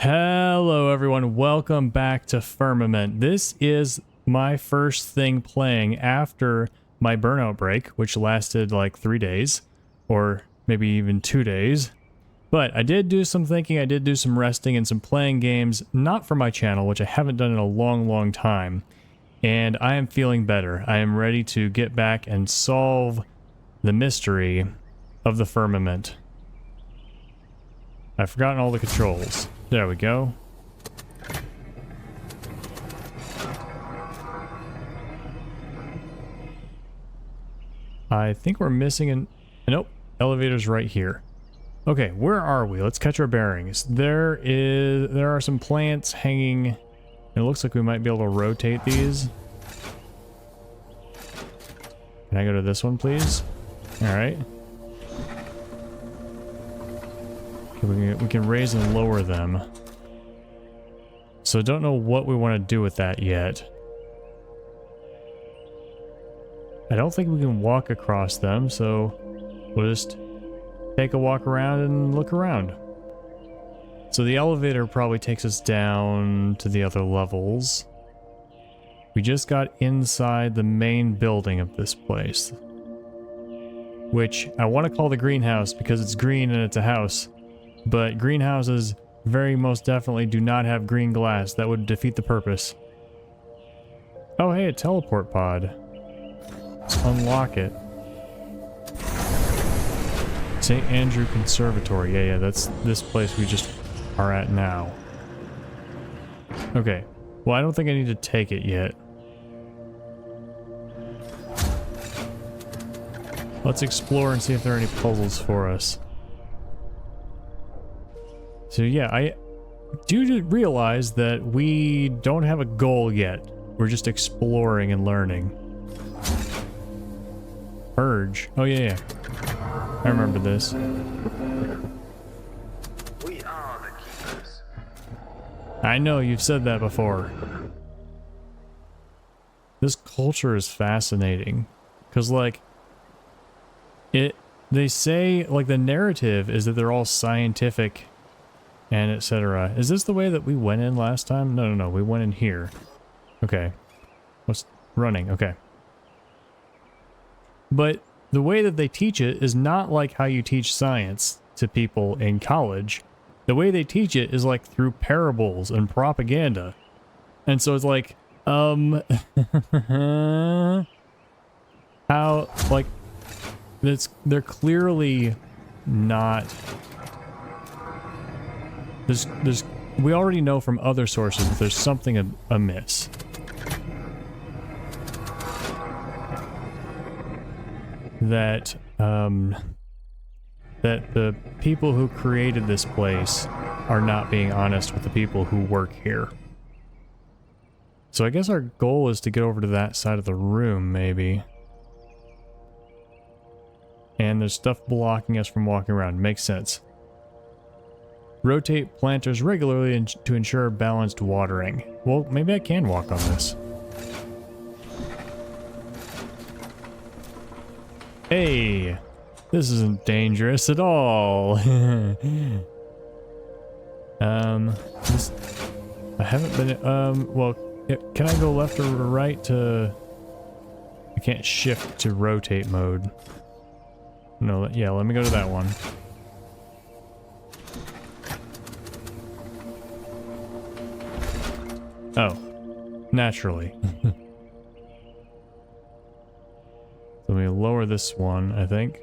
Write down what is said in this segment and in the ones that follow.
Hello everyone, welcome back to Firmament. This is my first thing playing after my burnout break, which lasted like 3 days, or maybe even 2 days. But I did do some thinking, I did do some resting and some playing games, not for my channel, which I haven't done in a long time. And I am feeling better. I am ready to get back and solve the mystery of the Firmament. I've forgotten all the controls. There we go. I think we're missing an... Nope, elevator's right here. Okay, where are we? Let's catch our bearings. There are some plants hanging. It looks like we might be able to rotate these. Can I go to this one, please? Alright. We can raise and lower them. So don't know what we want to do with that yet. I don't think we can walk across them, so we'll just take a walk around and look around. So the elevator probably takes us down to the other levels. We just got inside the main building of this place, which I want to call the greenhouse because it's green and it's a house. But greenhouses very most definitely do not have green glass. That would defeat the purpose. Oh, hey, a teleport pod. Let's unlock it. St. Andrew Conservatory. Yeah, that's this place we just are at now. Okay. Well, I don't think I need to take it yet. Let's explore and see if there are any puzzles for us. So yeah, I do realize that we don't have a goal yet. We're just exploring and learning. Urge. Oh yeah. I remember this. We are the keepers. I know, you've said that before. This culture is fascinating. Because like, they say, like the narrative is that they're all scientific and etc. Is this the way that we went in last time? No, we went in here. Okay. What's running? Okay. But the way that they teach it is not like how you teach science to people in college. The way they teach it is like through parables and propaganda. And so it's like, how, like, they're clearly not... we already know from other sources that there's something amiss. That the people who created this place are not being honest with the people who work here. So I guess our goal is to get over to that side of the room, maybe. And there's stuff blocking us from walking around. Makes sense. Rotate planters regularly to ensure balanced watering. Well, maybe I can walk on this. Hey, this isn't dangerous at all. I haven't been, well, can I go left or right to... I can't shift to rotate mode. No, yeah, let me go to that one. Oh, naturally. Let me lower this one, I think.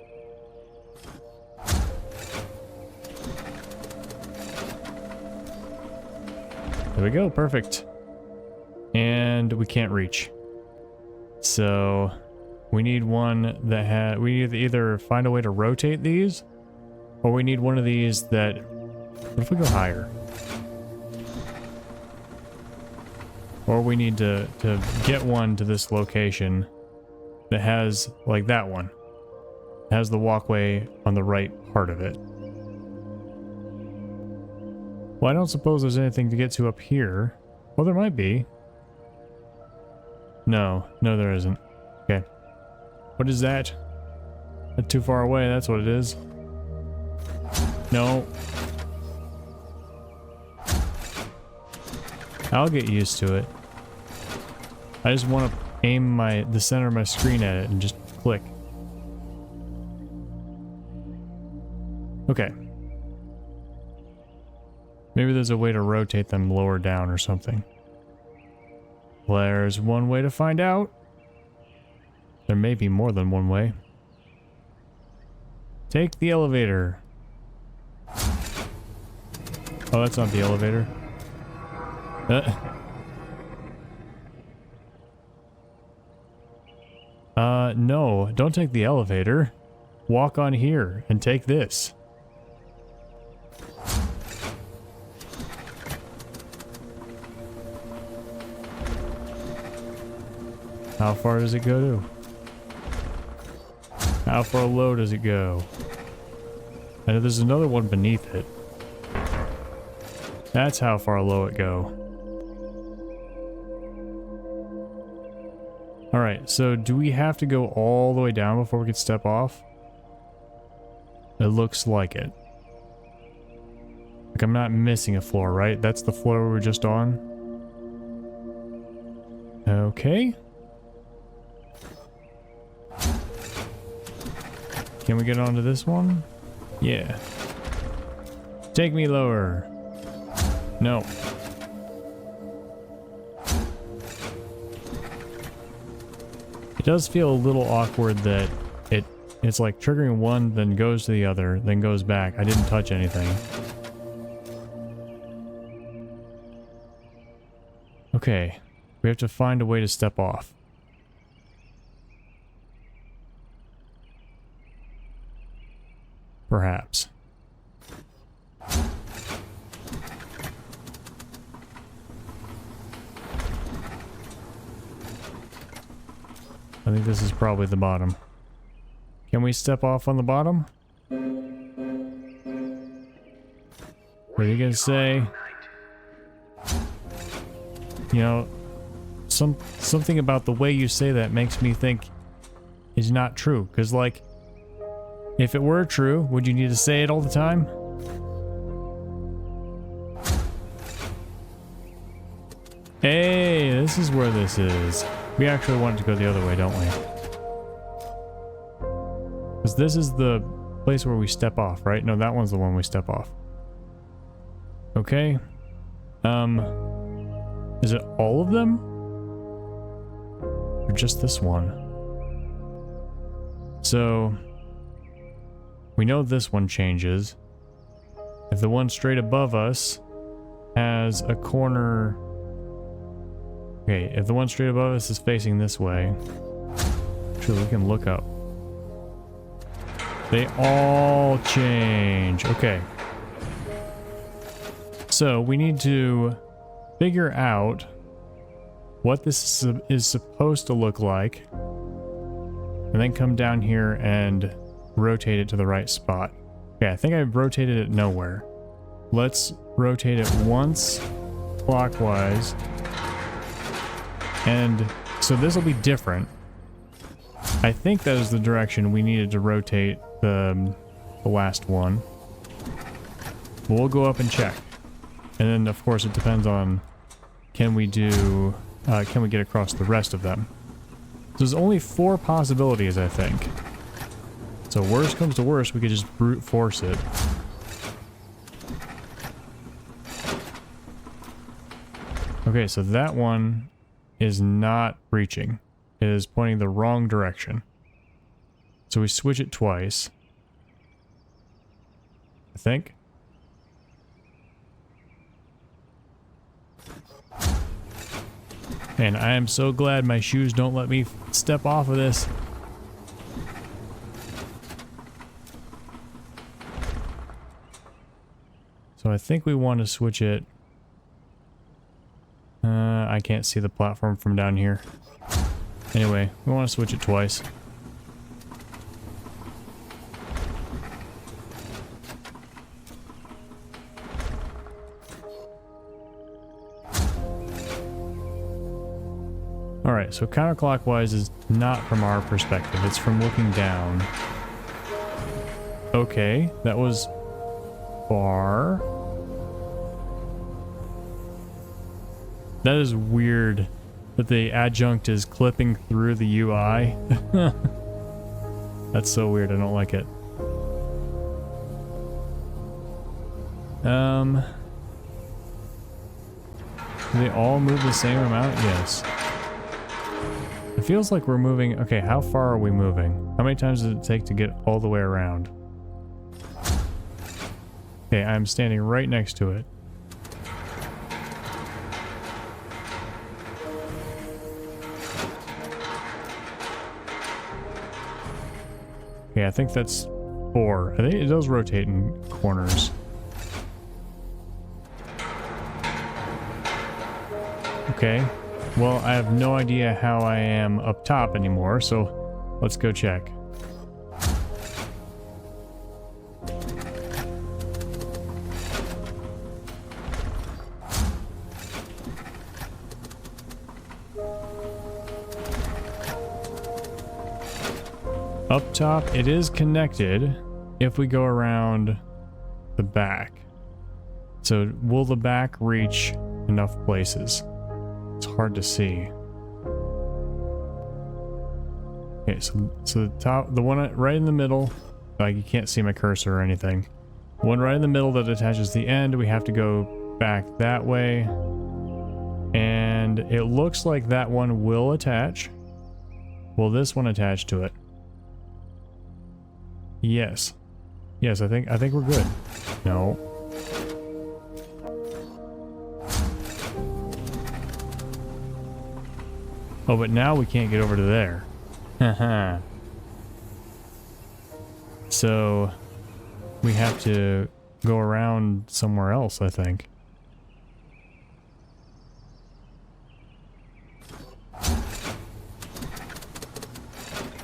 There we go, perfect. And we can't reach. So we need one that we need to either find a way to rotate these, or we need one of these that... What if we go higher? Or we need to get one to this location that has, like that one. It has the walkway on the right part of it. Well, I don't suppose there's anything to get to up here. Well, there might be. No, there isn't. Okay. What is that? That's too far away, that's what it is. No. I'll get used to it. I just want to aim the center of my screen at it and just click. Okay. Maybe there's a way to rotate them lower down or something. There's one way to find out. There may be more than one way. Take the elevator. Oh, that's not the elevator. No, don't take the elevator. Walk on here and take this. How far does it go to? How far low does it go? I know there's another one beneath it. That's how far low it go. Alright, so do we have to go all the way down before we can step off? It looks like it. Like I'm not missing a floor, right? That's the floor we were just on? Okay. Can we get onto this one? Yeah. Take me lower. No. It does feel a little awkward that it's like triggering one, then goes to the other, then goes back. I didn't touch anything. Okay. We have to find a way to step off. Perhaps. I think this is probably the bottom. Can we step off on the bottom? What are you gonna say? You know, something about the way you say that makes me think is not true. Because, like, if it were true, would you need to say it all the time? Hey, this is where this is. We actually want it to go the other way, don't we? Because this is the place where we step off, right? No, that one's the one we step off. Okay. Is it all of them? Or just this one? So, we know this one changes. If the one straight above us has a corner... Okay, if the one straight above us is facing this way... Actually, we can look up. They all change. Okay. So, we need to figure out what this is supposed to look like. And then come down here and rotate it to the right spot. Okay, I think I rotated it nowhere. Let's rotate it once clockwise. And so this will be different. I think that is the direction we needed to rotate the last one. We'll go up and check. And then of course it depends on can we get across the rest of them. So there's only 4 possibilities, I think. So worst comes to worst, we could just brute force it. Okay, so that one is not reaching. It is pointing the wrong direction. So we switch it twice. I think. And I am so glad my shoes don't let me step off of this. So I think we want to switch it. I can't see the platform from down here. Anyway, we want to switch it twice. Alright, so counterclockwise is not from our perspective, it's from looking down. Okay, that was far. That is weird that the adjunct is clipping through the UI. That's so weird. I don't like it. Do they all move the same amount? Yes. It feels like we're moving... Okay, how far are we moving? How many times does it take to get all the way around? Okay, I'm standing right next to it. Okay, I think that's 4. I think it does rotate in corners. Okay, well, I have no idea how I am up top anymore, so let's go check. Up top, it is connected if we go around the back. So will the back reach enough places? It's hard to see. Okay, so the top, the one right in the middle, like you can't see my cursor or anything. The one right in the middle that attaches the end, we have to go back that way. And it looks like that one will attach. Will this one attach to it? Yes. Yes, I think we're good. No. Oh, but now we can't get over to there. Haha. So we have to go around somewhere else, I think.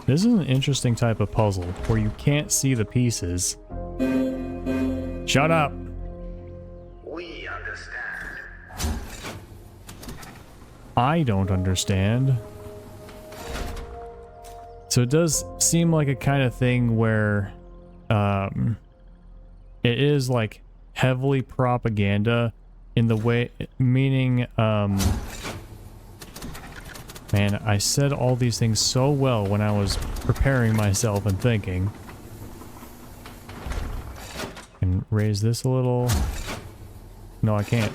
This is an interesting type of puzzle where you can't see the pieces. Shut up! We understand. I don't understand. So it does seem like a kind of thing where it is like heavily propaganda in the way, meaning man, I said all these things so well when I was preparing myself and thinking. And raise this a little. No, I can't.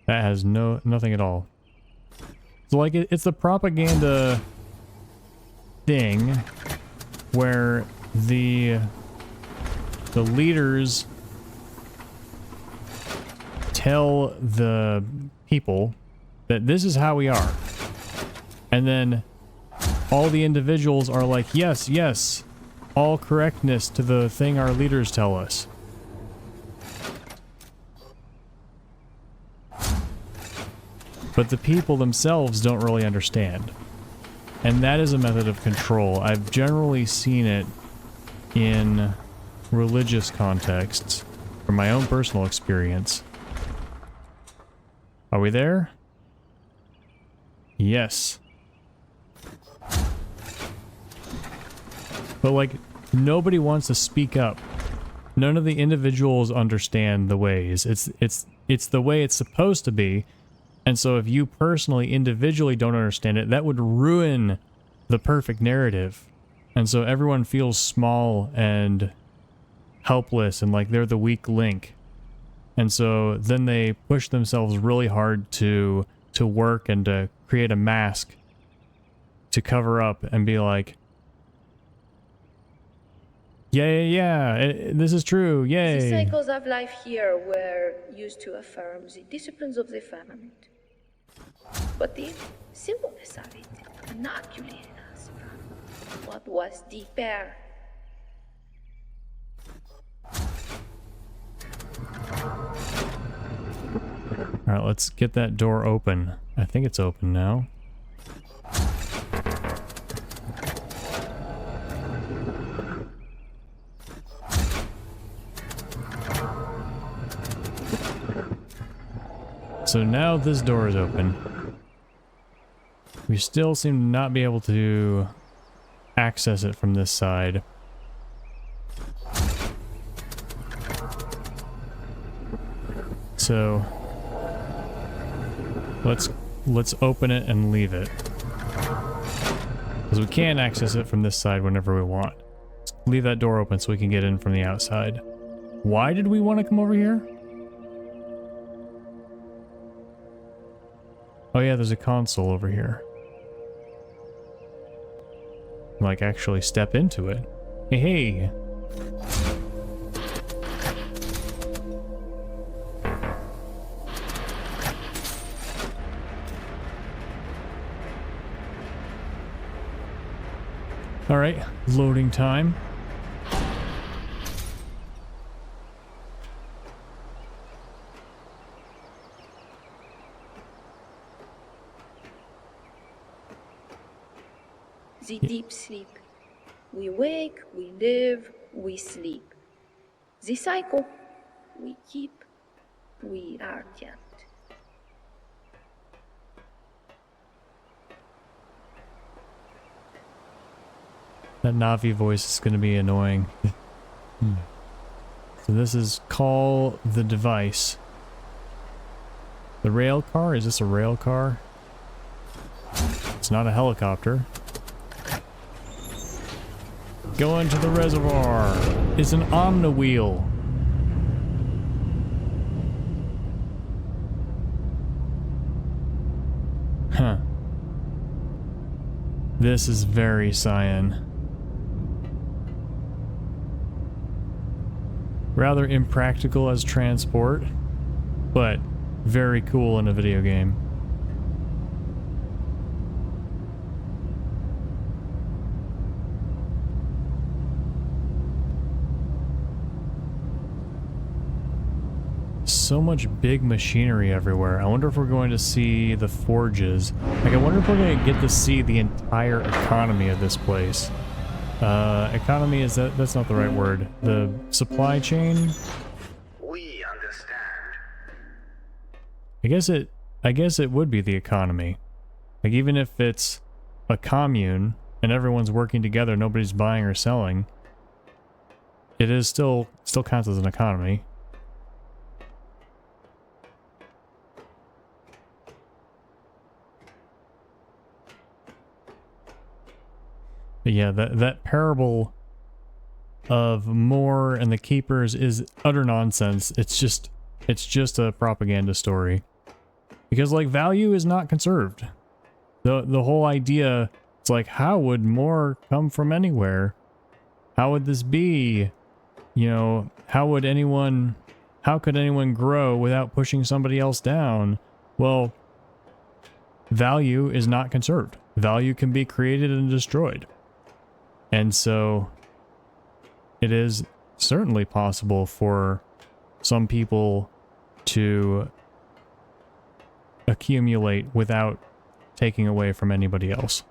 That has nothing at all. So like it's the propaganda thing where the leaders tell the people that this is how we are. And then all the individuals are like, yes, yes, all correctness to the thing our leaders tell us. But the people themselves don't really understand. And that is a method of control. I've generally seen it in religious contexts, from my own personal experience. Are we there? Yes. But like, nobody wants to speak up. None of the individuals understand the ways. It's the way it's supposed to be. And so if you personally, individually don't understand it, that would ruin the perfect narrative. And so everyone feels small and helpless and like they're the weak link. And so then they push themselves really hard to work and to create a mask to cover up and be like, yeah, this is true, yay. The cycles of life here were used to affirm the disciplines of the firmament. But the simpleness of it inoculated us from what was deeper. Alright, let's get that door open. I think it's open now. So now this door is open. We still seem to not be able to access it from this side. So Let's open it and leave it. Because we can access it from this side whenever we want. Let's leave that door open so we can get in from the outside. Why did we want to come over here? Oh yeah, there's a console over here. Like, actually step into it. Hey, hey! Alright, loading time. The deep sleep. We wake, we live, we sleep. The cycle. We keep, we are kept. That Navi voice is going to be annoying. So this is call the device. The rail car? Is this a rail car? It's not a helicopter. Go into the reservoir. It's an omni-wheel. Huh. This is very Cyan. Rather impractical as transport, but very cool in a video game. So much big machinery everywhere. I wonder if we're going to see the forges. Like, I wonder if we're going to get to see the entire economy of this place. Economy, is that's not the right word. The supply chain? We understand. I guess it would be the economy. Like, even if it's a commune and everyone's working together, nobody's buying or selling, it is still counts as an economy. But yeah, that parable of Moore and the Keepers is utter nonsense. It's just a propaganda story. Because, like, value is not conserved. The whole idea, it's like, how would more come from anywhere? How would this be? You know, how could anyone grow without pushing somebody else down? Well, value is not conserved. Value can be created and destroyed. And so it is certainly possible for some people to accumulate without taking away from anybody else.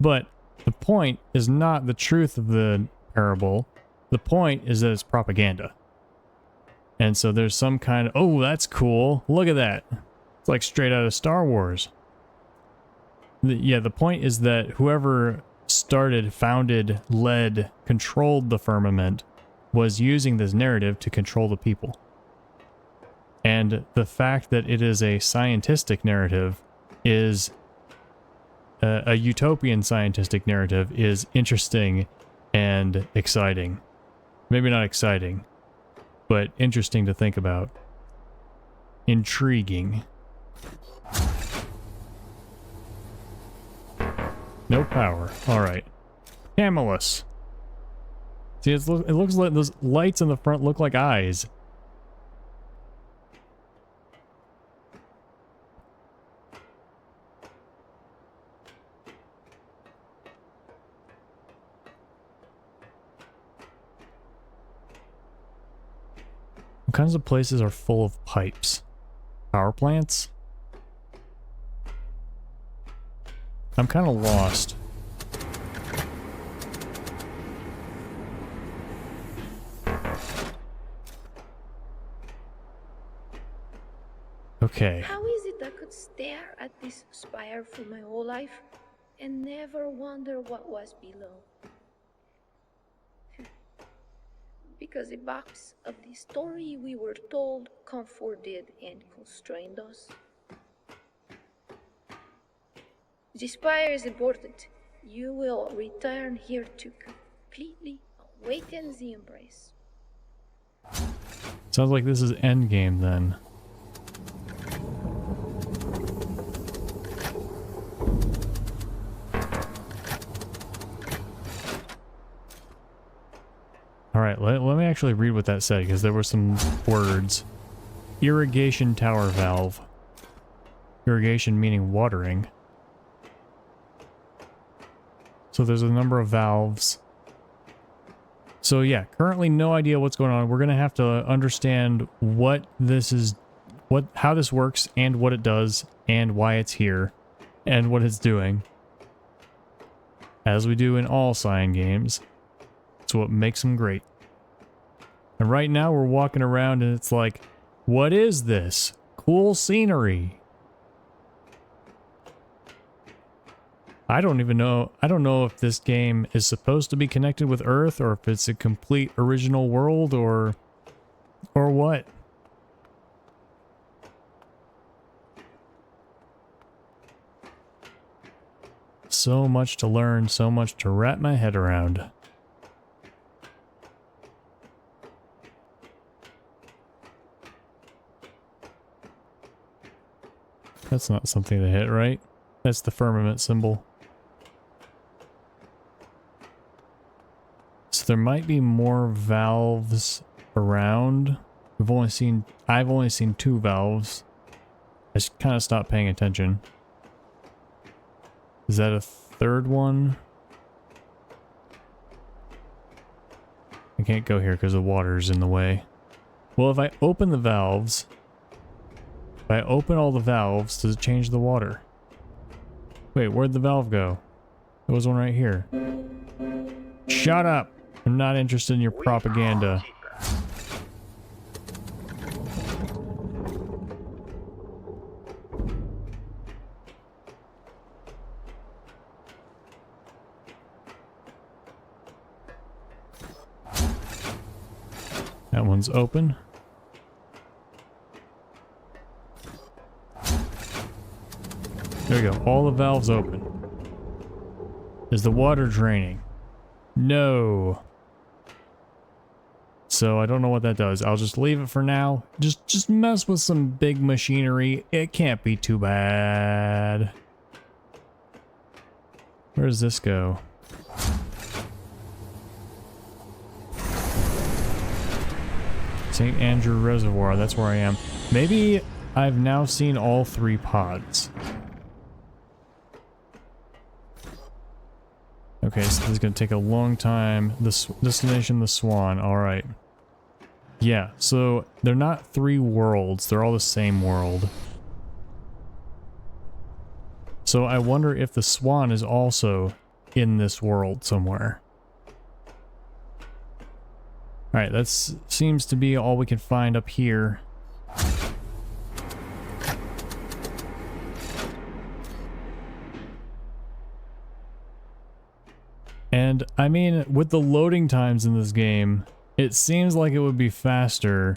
But the point is not the truth of the parable. The point is that it's propaganda. And so there's some kind of, oh, that's cool. Look at that. It's like straight out of Star Wars. Yeah, the point is that whoever started, founded, led, controlled the Firmament was using this narrative to control the people. And the fact that it is a scientific narrative is a utopian scientific narrative is interesting and exciting. Maybe not exciting, but interesting to think about. Intriguing. No power. Alright. Camillus. See, it looks like those lights in the front look like eyes. What kinds of places are full of pipes? Power plants? I'm kind of lost. Okay. How is it I could stare at this spire for my whole life and never wonder what was below? because the box of the story we were told comforted and constrained us. The spire is important. You will return here to completely awaken the embrace. Sounds like this is endgame then. Alright, let me actually read what that said, because there were some words. Irrigation tower valve. Irrigation meaning watering. So there's a number of valves. So yeah, currently no idea what's going on. We're going to have to understand what this is, how this works, and what it does, and why it's here, and what it's doing. As we do in all Cyan games. It's what makes them great. And right now we're walking around and it's like, what is this? Cool scenery. I don't even know. I don't know if this game is supposed to be connected with Earth or if it's a complete original world or what. So much to learn, so much to wrap my head around. That's not something to hit, right? That's the firmament symbol. So there might be more valves around. I've only seen 2 valves. I just kind of stopped paying attention. Is that a 3rd one? I can't go here because the water's in the way. Well, if I open the valves, if I open all the valves, does it change the water? Wait, where'd the valve go? There was one right here. Shut up! I'm not interested in your propaganda. That one's open. There we go. All the valves open. Is the water draining? No. So I don't know what that does. I'll just leave it for now. Just mess with some big machinery. It can't be too bad. Where does this go? St. Andrew Reservoir, that's where I am. Maybe I've now seen all 3 pods. Okay, so this is going to take a long time. This destination, the Swan. Alright. Yeah, so they're not 3 worlds. They're all the same world. So I wonder if the Swan is also in this world somewhere. Alright, that seems to be all we can find up here. And, I mean, with the loading times in this game, it seems like it would be faster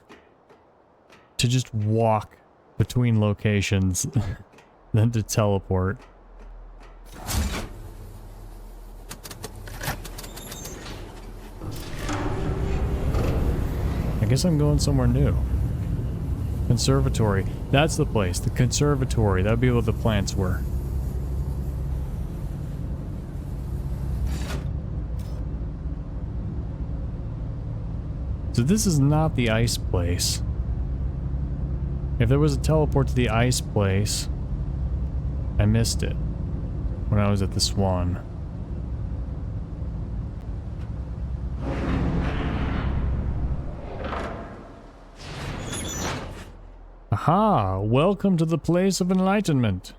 to just walk between locations than to teleport. I guess I'm going somewhere new. Conservatory. That's the place. The conservatory. That would be what the plants were. So this is not the ice place. If there was a teleport to the ice place, I missed it when I was at the Swan. Aha! Welcome to the place of enlightenment.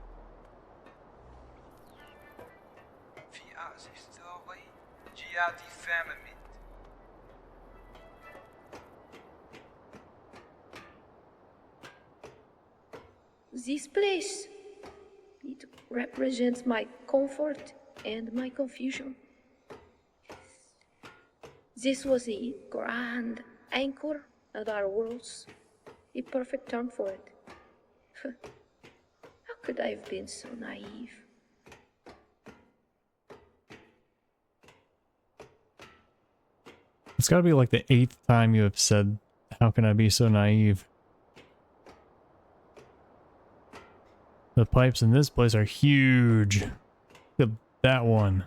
This place, it represents my comfort and my confusion. This was a grand anchor of our worlds. A perfect term for it. How could I have been so naive? It's gotta be like the 8th time you have said, how can I be so naive? The pipes in this place are huge. Look at that one.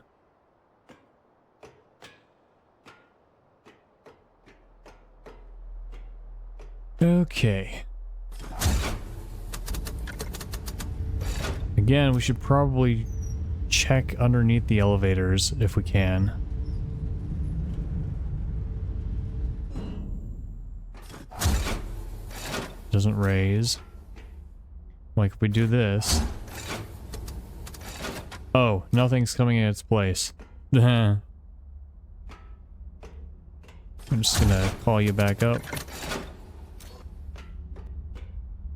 Okay. Again, we should probably check underneath the elevators if we can. Doesn't raise. Like if we do this. Oh, nothing's coming in its place. I'm just gonna call you back up.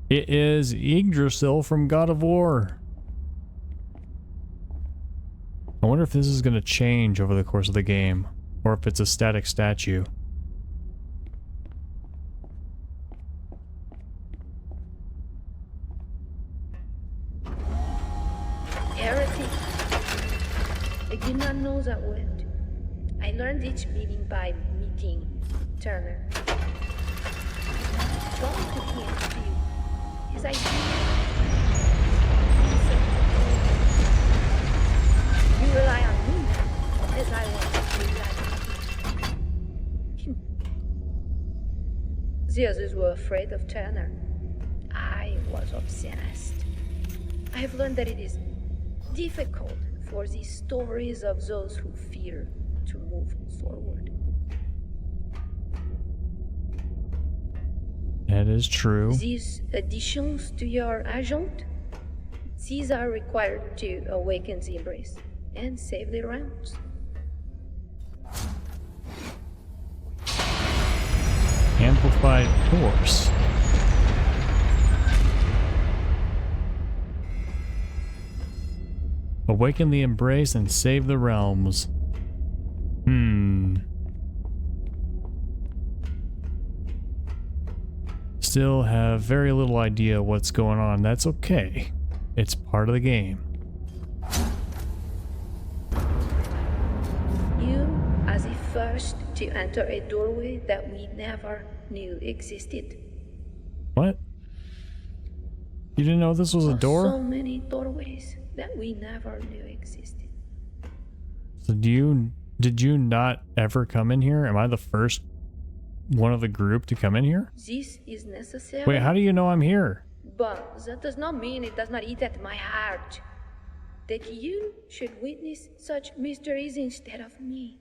It is Yggdrasil from God of War. I wonder if this is gonna change over the course of the game, or if it's a static statue. Heretic. I did not know that word. I learned its meaning by meeting Turner. Going to him too. His idea. You rely on me as I want to rely on you. The others were afraid of Turner. I was obsessed. I have learned that it is difficult for the stories of those who fear to move forward. That is true. These additions to your agent, these are required to awaken the embrace and save the realms. Amplified force. Awaken the embrace and save the realms. Still have very little idea what's going on. That's okay. It's part of the game. You are the first to enter a doorway that we never knew existed. What? You didn't know this was a door? So many doorways that we never knew existed. So did you not ever come in here? Am I the first one of the group to come in here? This is necessary. Wait, how do you know I'm here? But that does not mean it does not eat at my heart. That you should witness such mysteries instead of me.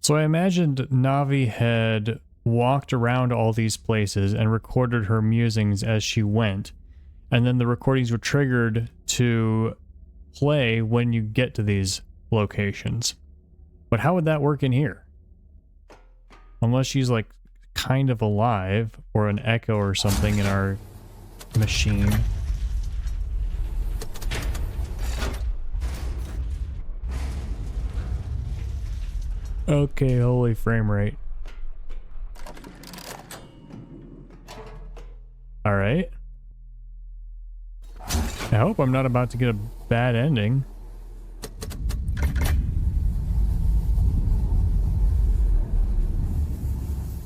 So I imagined Navi had walked around all these places and recorded her musings as she went. And then the recordings were triggered to play when you get to these locations. But how would that work in here? Unless she's like kind of alive or an echo or something in our machine. Okay, holy frame rate. Alright. I hope I'm not about to get a bad ending.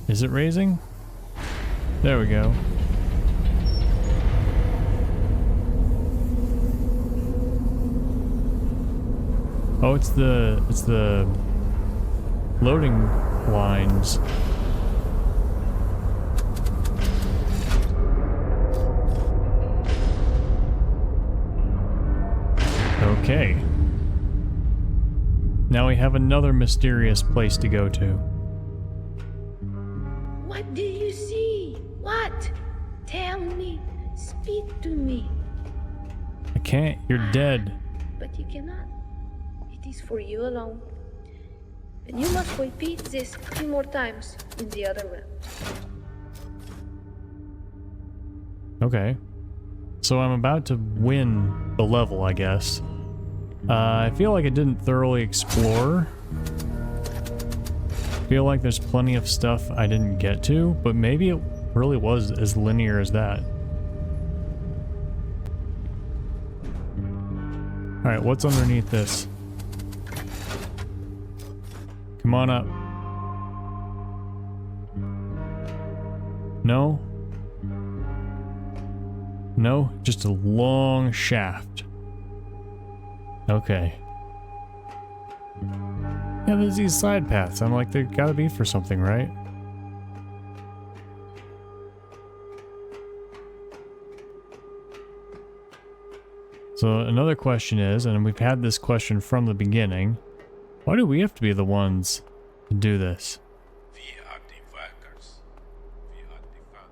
Is it raising? There we go. Oh, it's the loading lines. Okay. Now we have another mysterious place to go to. What do you see? What? Tell me. Speak to me. I can't. You're dead. But you cannot. It is for you alone. And you must repeat this 2 more times in the other realms. Okay. So I'm about to win the level, I guess. I feel like I didn't thoroughly explore feel like there's plenty of stuff I didn't get to, but maybe it really was as linear as that. Alright, what's underneath this? Come on up. No? No? Just a long shaft. Okay. Yeah, there's these side paths. I'm like, they've got to be for something, right? So another question is, and we've had this question from the beginning, why do we have to be the ones to do this? We are the workers. We are the fun.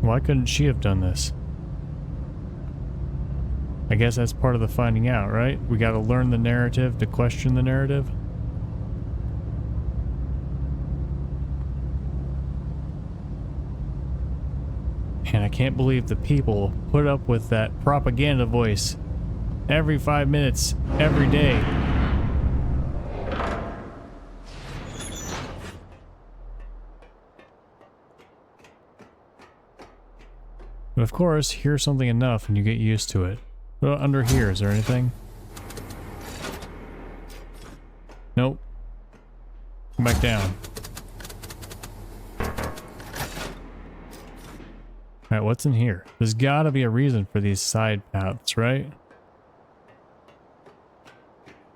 Why couldn't she have done this? I guess that's part of the finding out, right? We gotta learn the narrative to question the narrative. And I can't believe the people put up with that propaganda voice every 5 minutes, every day. But of course, hear something enough and you get used to it. What under here? Is there anything? Nope. Come back down. Alright, what's in here? There's gotta be a reason for these side paths, right?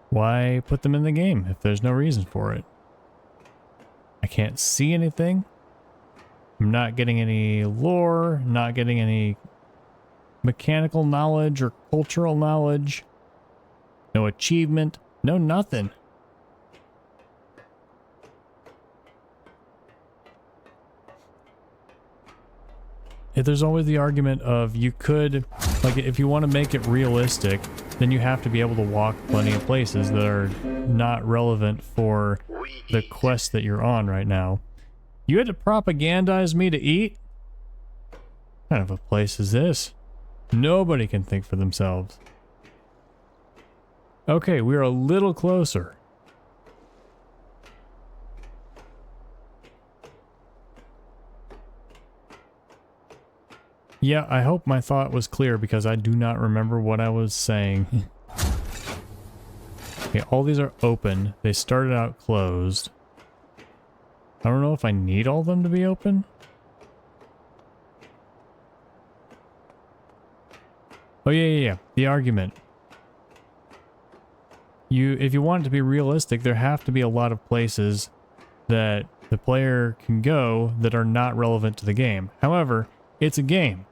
Why put them in the game if there's no reason for it? I can't see anything. I'm not getting any lore, not getting any mechanical knowledge or cultural knowledge. No achievement, no nothing. There's always the argument of you could, like, if you want to make it realistic, then you have to be able to walk plenty of places that are not relevant for the quest that you're on right now. You had to propagandize me to eat? What kind of a place is this? Nobody can think for themselves. Okay, we're a little closer. Yeah, I hope my thought was clear because I do not remember what I was saying. Okay, all these are open. They started out closed. I don't know if I need all of them to be open. Oh yeah. The argument. If you want it to be realistic, there have to be a lot of places that the player can go that are not relevant to the game. However, it's a game.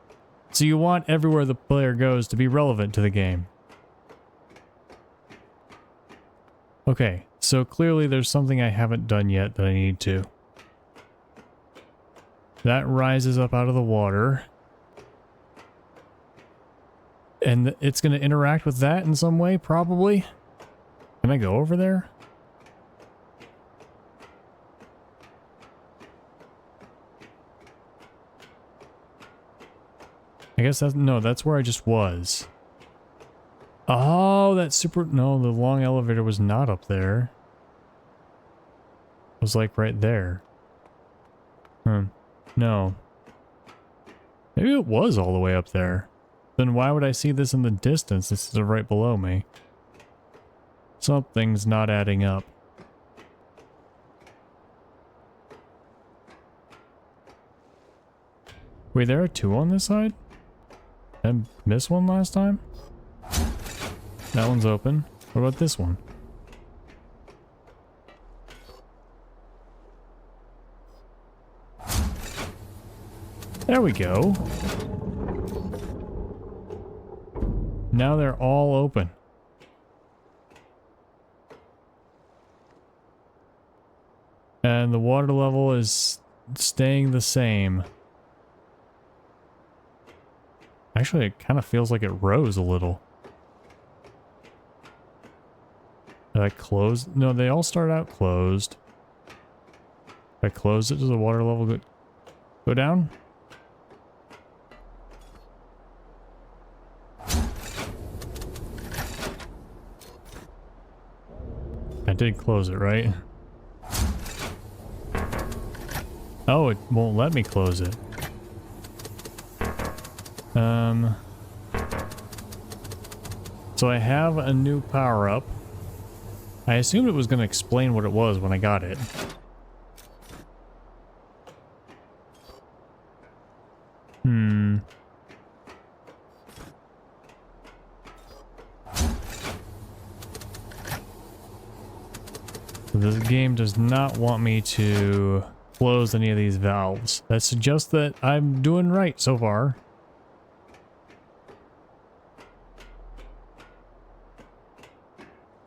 So you want everywhere the player goes to be relevant to the game. Okay, so clearly there's something I haven't done yet that I need to. That rises up out of the water. And it's going to interact with that in some way, probably. Can I go over there? I guess that's, no, that's where I just was. Oh, that super, no, the long elevator was not up there. It was like right there. No. Maybe it was all the way up there. Then why would I see this in the distance? This is right below me. Something's not adding up. Wait, there are two on this side? Did I miss one last time? That one's open. What about this one? There we go. Now they're all open. And the water level is staying the same. Actually, it kind of feels like it rose a little. Did I close? No, they all start out closed. If I close it, does the water level go down? I did close it, right? Oh, it won't let me close it. So I have a new power-up. I assumed it was going to explain what it was when I got it. So this game does not want me to close any of these valves. That suggests that I'm doing right so far.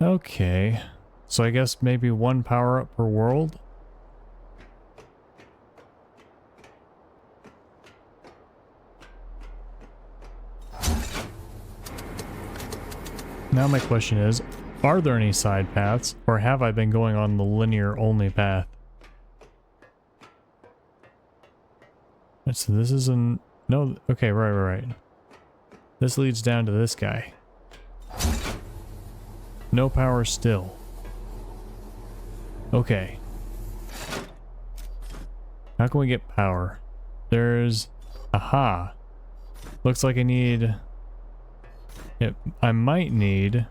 Okay, so I guess maybe one power-up per world? Now my question is, are there any side paths, or have I been going on the linear-only path? So this is an... No, okay, right. This leads down to this guy. No power still. Okay. How can we get power? There's... Aha. Looks like I need... I might need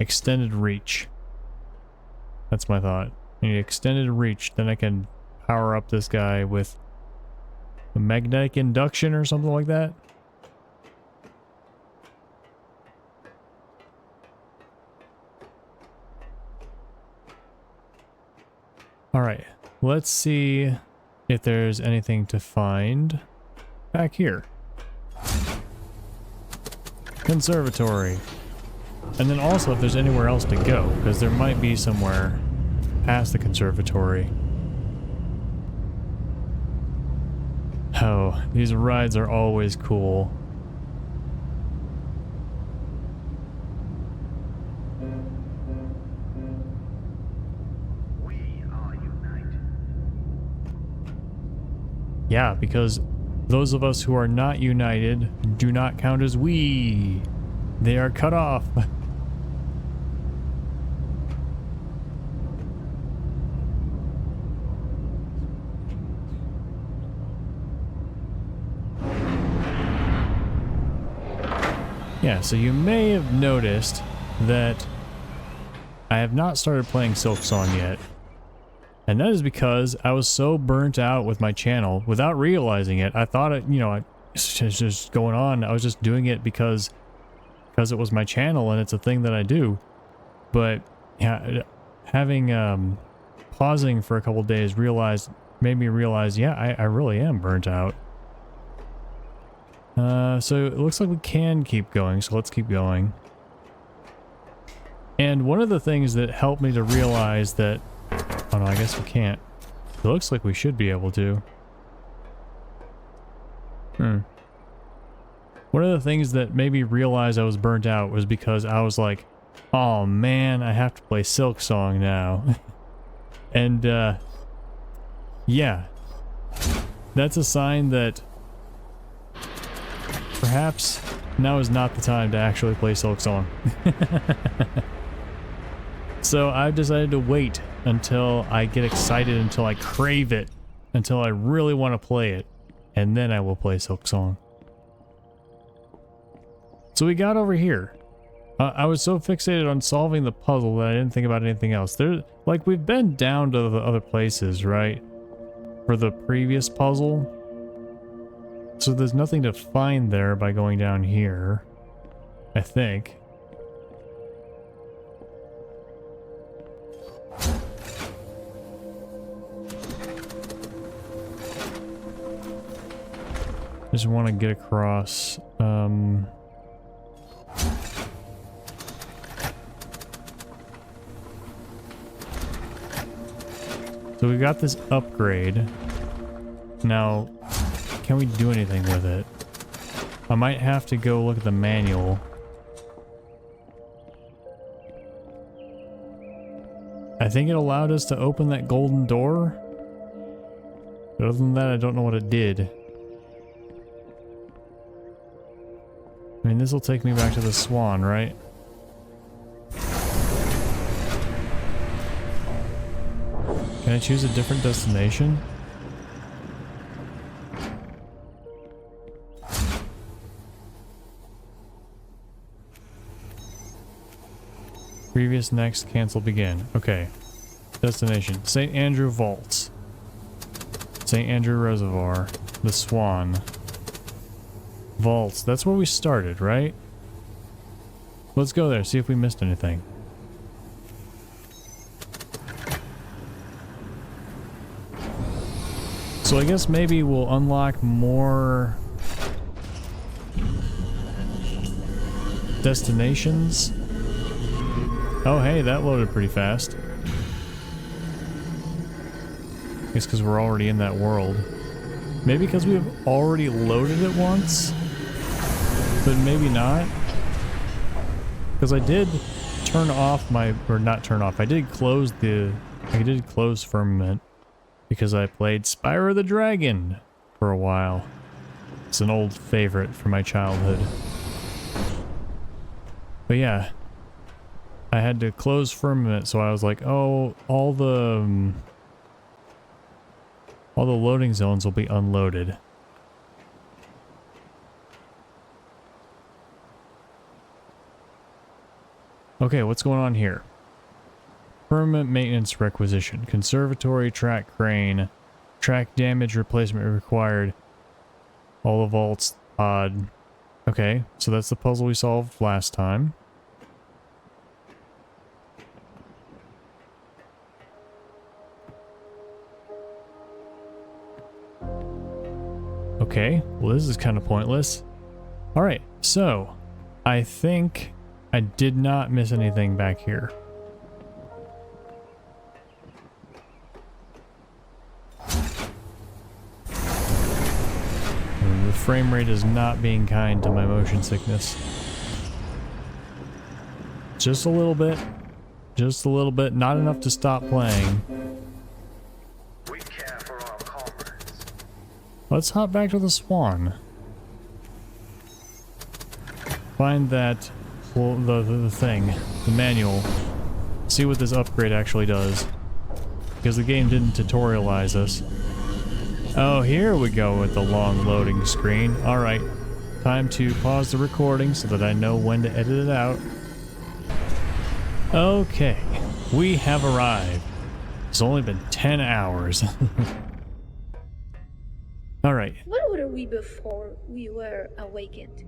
extended reach. That's my thought. I need extended reach, then I can power up this guy with a magnetic induction or something like that. Alright, let's see if there's anything to find back here. Conservatory. And then also if there's anywhere else to go, because there might be somewhere past the conservatory. Oh, these rides are always cool. Yeah, because those of us who are not united do not count as we. They are cut off. Yeah, so you may have noticed that I have not started playing Silksong yet. And that is because I was so burnt out with my channel without realizing it. I thought it, it's just going on. I was just doing it because it was my channel and it's a thing that I do. But yeah, having pausing for a couple of days made me realize, yeah, I really am burnt out. So it looks like we can keep going, so let's keep going. And one of the things that helped me to realize that... Oh no, I guess we can't. It looks like we should be able to. One of the things that made me realize I was burnt out was because I was like, oh man, I have to play Silksong now. And yeah, that's a sign that perhaps now is not the time to actually play Silksong. So I've decided to wait until I get excited, until I crave it, until I really want to play it, and then I will play Silksong. So we got over here. I was so fixated on solving the puzzle that I didn't think about anything else. Like, we've been down to the other places, right? For the previous puzzle. So there's nothing to find there by going down here, I think. Just want to get across. So we got this upgrade. Now, can we do anything with it? I might have to go look at the manual. I think it allowed us to open that golden door. But other than that, I don't know what it did. I mean, this will take me back to the Swan, right? Can I choose a different destination? Previous, next, cancel, begin. Okay. Destination. St. Andrew Vaults. St. Andrew Reservoir. The Swan. Vaults. That's where we started, right? Let's go there, see if we missed anything. So I guess maybe we'll unlock more destinations. Oh hey, that loaded pretty fast. I guess because we're already in that world. Maybe because we've already loaded it once? But maybe not. Because I did turn off my, or not turn off, I did close Firmament because I played Spyro the Dragon for a while. It's an old favorite from my childhood. But yeah, I had to close Firmament, so I was like, oh, all the loading zones will be unloaded. Okay, what's going on here? Permanent maintenance requisition. Conservatory track crane. Track damage replacement required. All the vaults odd. Okay, so that's the puzzle we solved last time. Okay, well this is kind of pointless. Alright, so I think I did not miss anything back here. The frame rate is not being kind to my motion sickness. Just a little bit. Just a little bit. Not enough to stop playing. We care for our comrades. Let's hop back to the Swan. Find that, well, the thing, the manual. See what this upgrade actually does. Because the game didn't tutorialize us. Oh, here we go with the long loading screen. Alright, time to pause the recording so that I know when to edit it out. Okay, we have arrived. It's only been 10 hours. Alright. What were we before we were awakened?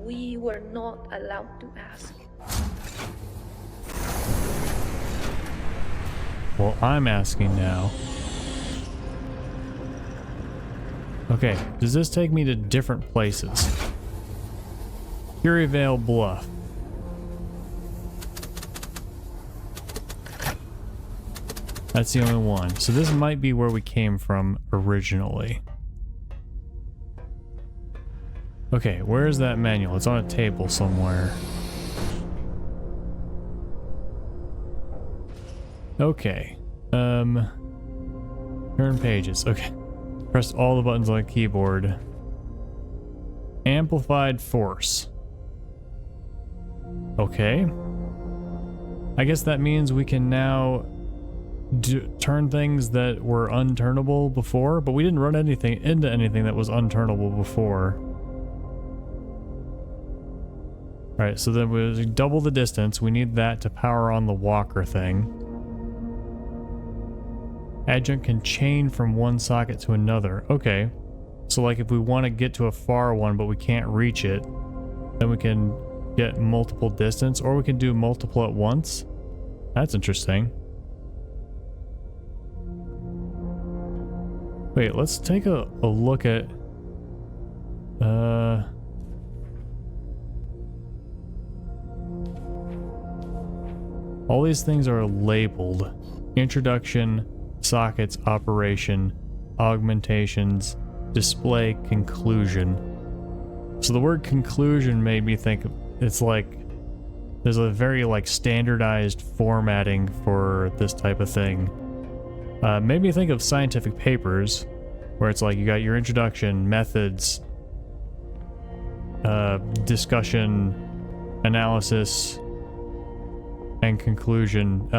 We were not allowed to ask. Well, I'm asking now. Okay, does this take me to different places? Curyvale Bluff. That's the only one. So this might be where we came from originally. Okay, where is that manual? It's on a table somewhere. Okay. Turn pages. Okay. Press all the buttons on the keyboard. Amplified force. Okay. I guess that means we can now turn things that were unturnable before, but we didn't run anything into anything that was unturnable before. Alright, so then we double the distance. We need that to power on the walker thing. Adjunct can chain from one socket to another. Okay. So like if we want to get to a far one but we can't reach it, then we can get multiple distance, or we can do multiple at once. That's interesting. Wait, let's take a look at all these things are labeled. Introduction, sockets, operation, augmentations, display, conclusion. So the word conclusion made me think it's like there's a very like standardized formatting for this type of thing. Made me think of scientific papers, where it's like you got your introduction, methods, discussion, analysis, and conclusion,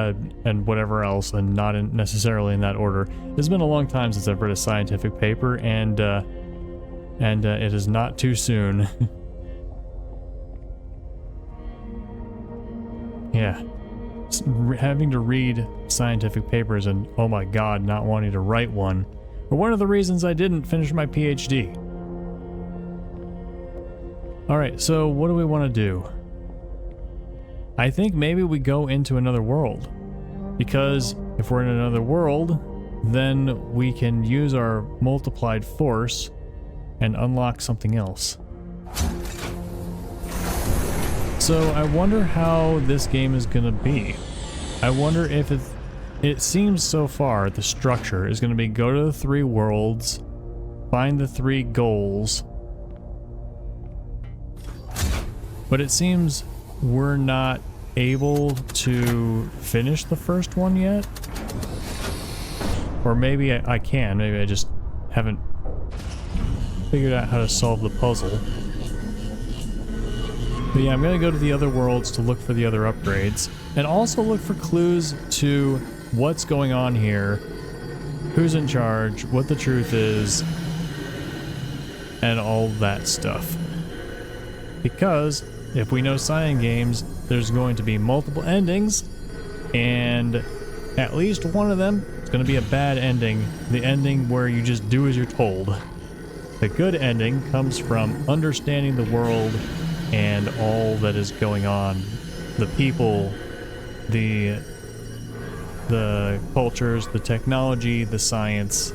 and whatever else, and not necessarily in that order. It's been a long time since I've read a scientific paper, and it is not too soon. Yeah. Having to read scientific papers and, oh my god, not wanting to write one are one of the reasons I didn't finish my PhD. Alright, so what do we want to do? I think maybe we go into another world. Because if we're in another world, then we can use our multiplied force and unlock something else. So I wonder how this game is going to be. I wonder if it seems so far the structure is going to be go to the 3 worlds, find the 3 goals. But it seems we're not able to finish the first one yet. Or maybe I can, maybe I just haven't figured out how to solve the puzzle. But yeah, I'm going to go to the other worlds to look for the other upgrades, and also look for clues to what's going on here, who's in charge, what the truth is, and all that stuff. Because if we know Cyan games, there's going to be multiple endings, and at least one of them is going to be a bad ending, the ending where you just do as you're told. The good ending comes from understanding the world and all that is going on. The people, the cultures, the technology, the science,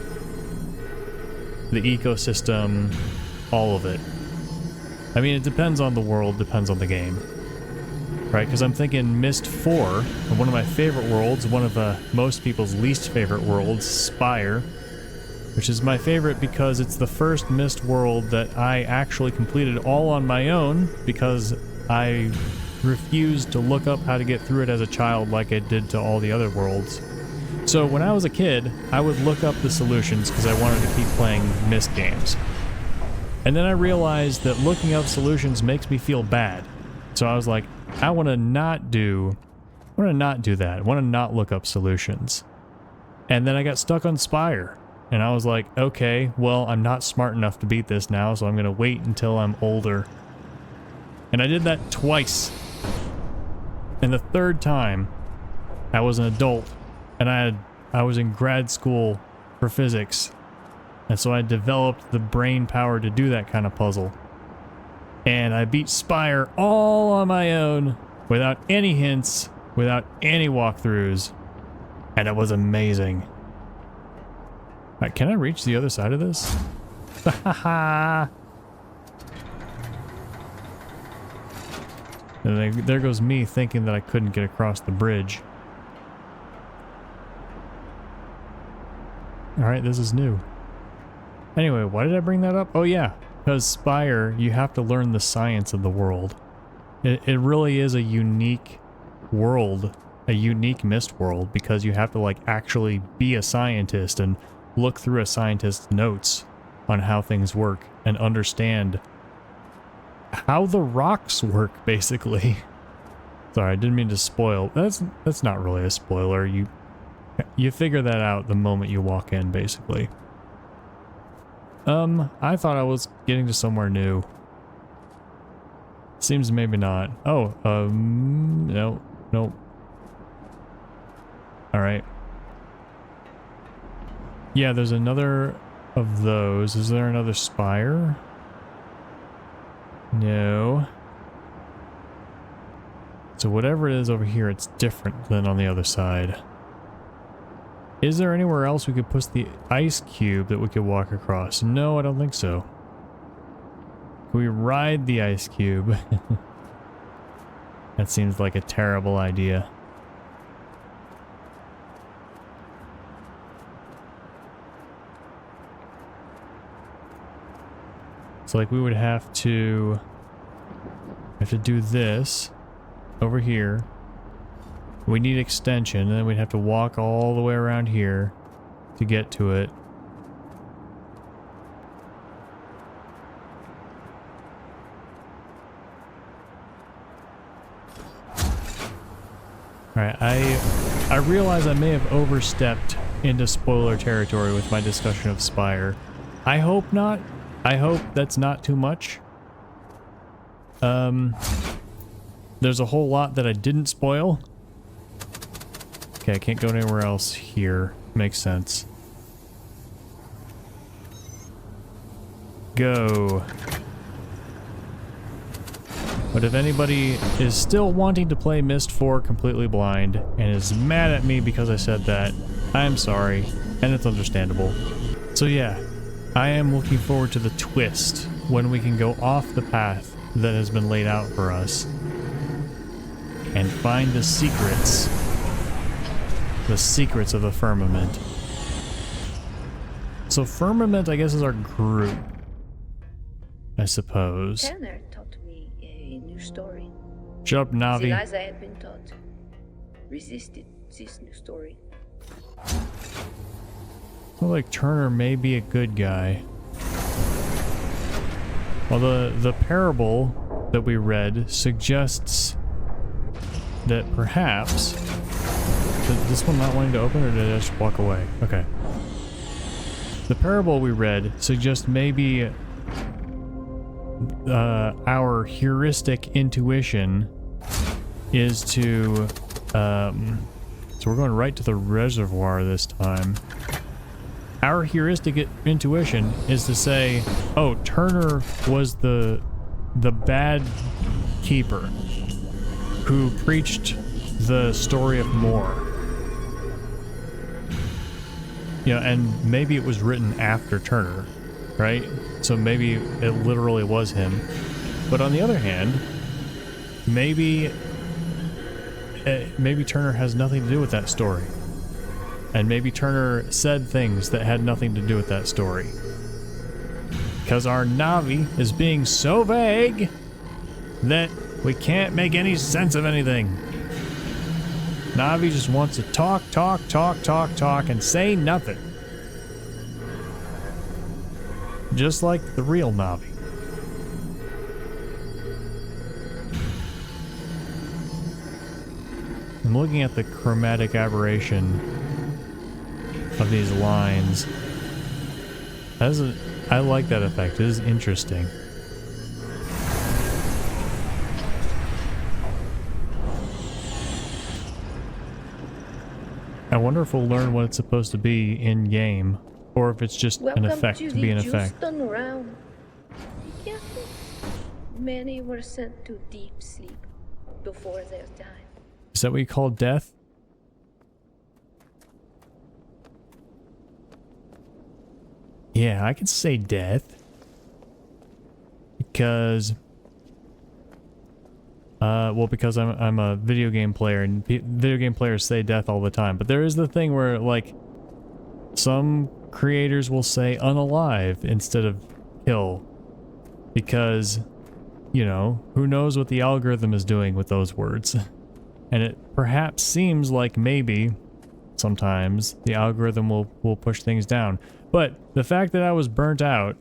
the ecosystem, all of it. I mean, it depends on the world, depends on the game. Right, because I'm thinking Myst 4, one of my favorite worlds, one of most people's least favorite worlds, Spire, which is my favorite because it's the first Myst world that I actually completed all on my own because I refused to look up how to get through it as a child like I did to all the other worlds. So when I was a kid, I would look up the solutions because I wanted to keep playing Myst games. And then I realized that looking up solutions makes me feel bad. So I was like, I want to not do that. I want to not look up solutions. And then I got stuck on Spire. And I was like, okay, well, I'm not smart enough to beat this now, so I'm going to wait until I'm older. And I did that twice. And the third time, I was an adult, and I was in grad school for physics. And so I developed the brain power to do that kind of puzzle. And I beat Spire all on my own, without any hints, without any walkthroughs. And it was amazing. Right, can I reach the other side of this? Haha! And there goes me thinking that I couldn't get across the bridge. Alright, this is new. Anyway, why did I bring that up? Oh yeah, because Spire, you have to learn the science of the world. It really is a unique world, a unique Myst world, because you have to like actually be a scientist and look through a scientist's notes on how things work and understand how the rocks work, basically. Sorry, I didn't mean to spoil. That's not really a spoiler. You figure that out the moment you walk in, basically. I thought I was getting to somewhere new. Seems maybe not. Oh, no, nope. Alright. Yeah, there's another of those. Is there another Spire? No. So whatever it is over here, it's different than on the other side. Is there anywhere else we could put the ice cube that we could walk across? No, I don't think so. Can we ride the ice cube? That seems like a terrible idea. So like we would have to do this over here. We need extension, and then we'd have to walk all the way around here. to get to it. Alright, I realize I may have overstepped into spoiler territory with my discussion of Spire. I hope not. I hope that's not too much. There's a whole lot that I didn't spoil. Okay, I can't go anywhere else here. Makes sense. Go. But if anybody is still wanting to play Myst 4 completely blind and is mad at me because I said that, I'm sorry, and it's understandable. So yeah, I am looking forward to the twist when we can go off the path that has been laid out for us and find the secrets of the Firmament. So Firmament, I guess, is our group, I suppose. Tanner taught me a new story. Shut up, Navi. The lies I had been taught resisted this new story. Well, like Turner may be a good guy. Well, the parable that we read suggests that perhaps... Did this one not wanting to open, or did I just walk away? Okay. The parable we read suggests maybe our heuristic intuition is to... so we're going right to the reservoir this time. Our heuristic intuition is to say, oh, Turner was the bad keeper who preached the story of more. You know, and maybe it was written after Turner, right? So maybe it literally was him. But on the other hand, maybe Turner has nothing to do with that story. And maybe Turner said things that had nothing to do with that story. Because our Navi is being so vague that we can't make any sense of anything. Navi just wants to talk, and say nothing. Just like the real Navi. I'm looking at the chromatic aberration of these lines. I like that effect. It is interesting. I wonder if we'll learn what it's supposed to be in game, or if it's just an effect to be an effect. Welcome realm. Be careful. Many were sent to deep sleep before their time. Is that what you call death? Yeah, I could say death. Because... because I'm a video game player, and video game players say death all the time. But there is the thing where, like, some creators will say unalive instead of kill. Because, you know, who knows what the algorithm is doing with those words. And it perhaps seems like maybe, sometimes, the algorithm will push things down. But the fact that I was burnt out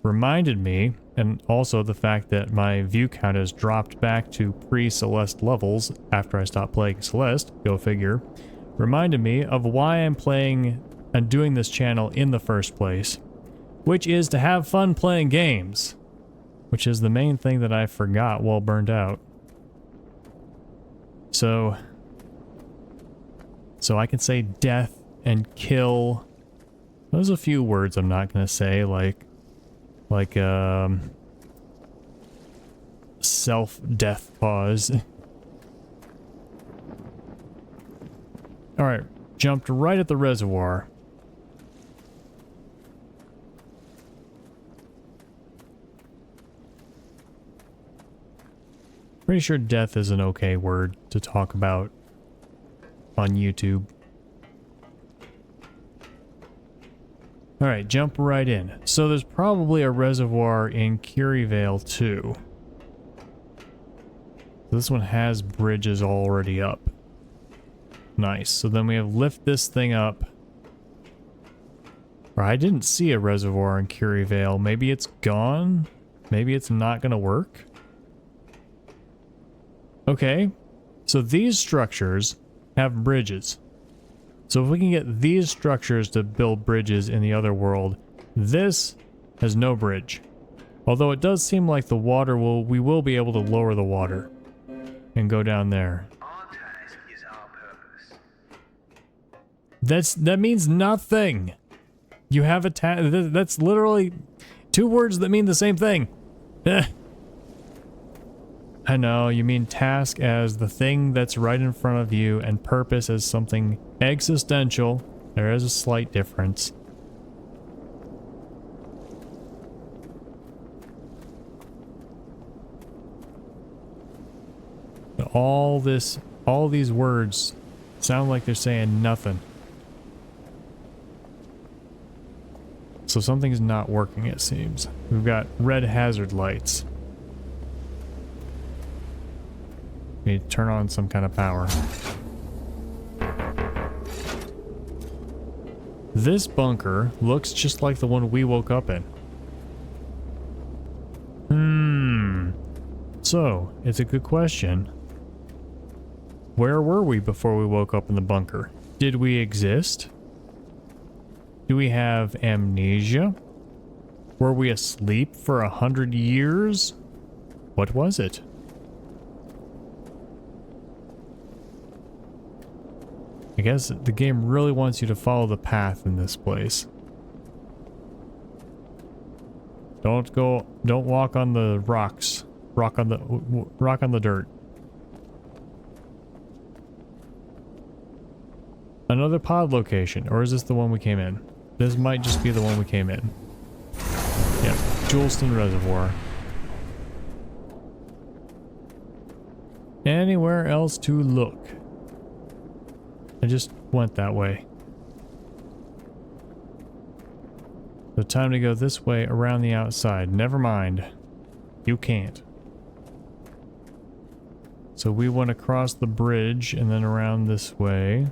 reminded me, and also the fact that my view count has dropped back to pre-Celeste levels after I stopped playing Celeste, go figure, reminded me of why I'm playing and doing this channel in the first place, which is to have fun playing games, which is the main thing that I forgot while burned out. So I can say death and kill. There's a few words I'm not gonna say, like self-death pause. Alright, jumped right at the reservoir. Pretty sure death is an okay word to talk about on YouTube. Alright, jump right in. So there's probably a reservoir in Curryvale too. This one has bridges already up. Nice. So then we have lift this thing up Or I didn't see a reservoir in Curie Vale. Maybe it's gone? Maybe it's not going to work? Okay, so these structures have bridges. So if we can get these structures to build bridges in the other world, this has no bridge. Although it does seem like the water we will be able to lower the water and go down there. Our task is our purpose. That means nothing. You have a that's literally two words that mean the same thing. I know, you mean task as the thing that's right in front of you and purpose as something existential. There is a slight difference. But all these words sound like they're saying nothing. So something's not working, it seems. We've got red hazard lights. We need to turn on some kind of power. This bunker looks just like the one we woke up in. So, it's a good question. Where were we before we woke up in the bunker? Did we exist? Do we have amnesia? Were we asleep for 100 years? What was it? I guess the game really wants you to follow the path in this place. Don't walk on the rocks. Rock on the dirt. Another pod location, or is this the one we came in? This might just be the one we came in. Yeah, Juleston Reservoir. Anywhere else to look? I just went that way. So time to go this way around the outside. Never mind. You can't. So we went across the bridge and then around this way.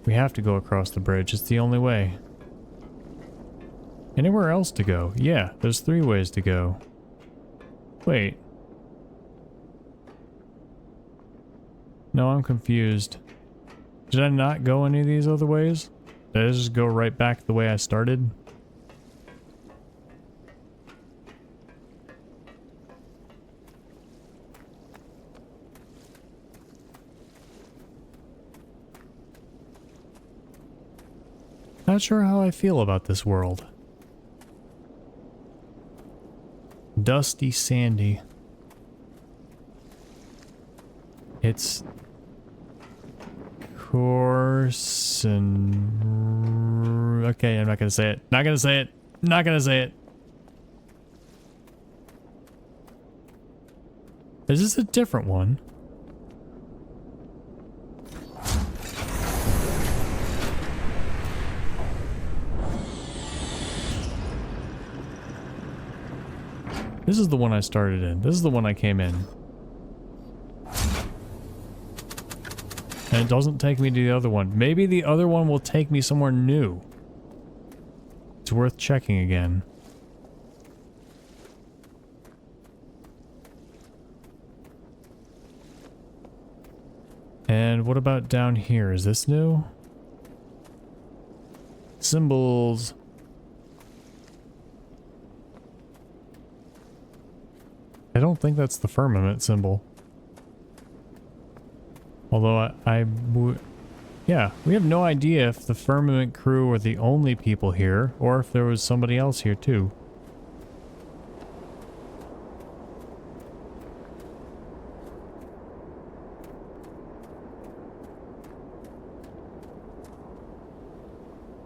We have to go across the bridge. It's the only way. Anywhere else to go? Yeah, there's 3 ways to go. Wait. No, I'm confused. Did I not go any of these other ways? Did I just go right back the way I started? Not sure how I feel about this world. Dusty, sandy. It's coarse and... Okay, I'm not gonna say it. Not gonna say it. Not gonna say it. Is this a different one? This is the one I started in. This is the one I came in. And it doesn't take me to the other one. Maybe the other one will take me somewhere new. It's worth checking again. And what about down here? Is this new? Symbols. I don't think that's the firmament symbol. Although yeah, we have no idea if the firmament crew were the only people here, or if there was somebody else here too.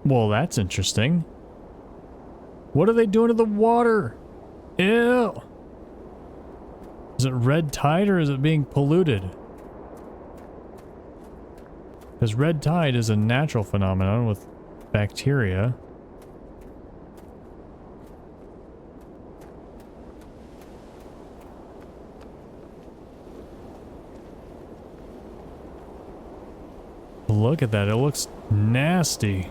Well, that's interesting. What are they doing to the water? Ew! Is it red tide or is it being polluted? Because red tide is a natural phenomenon with bacteria. Look at that, it looks nasty.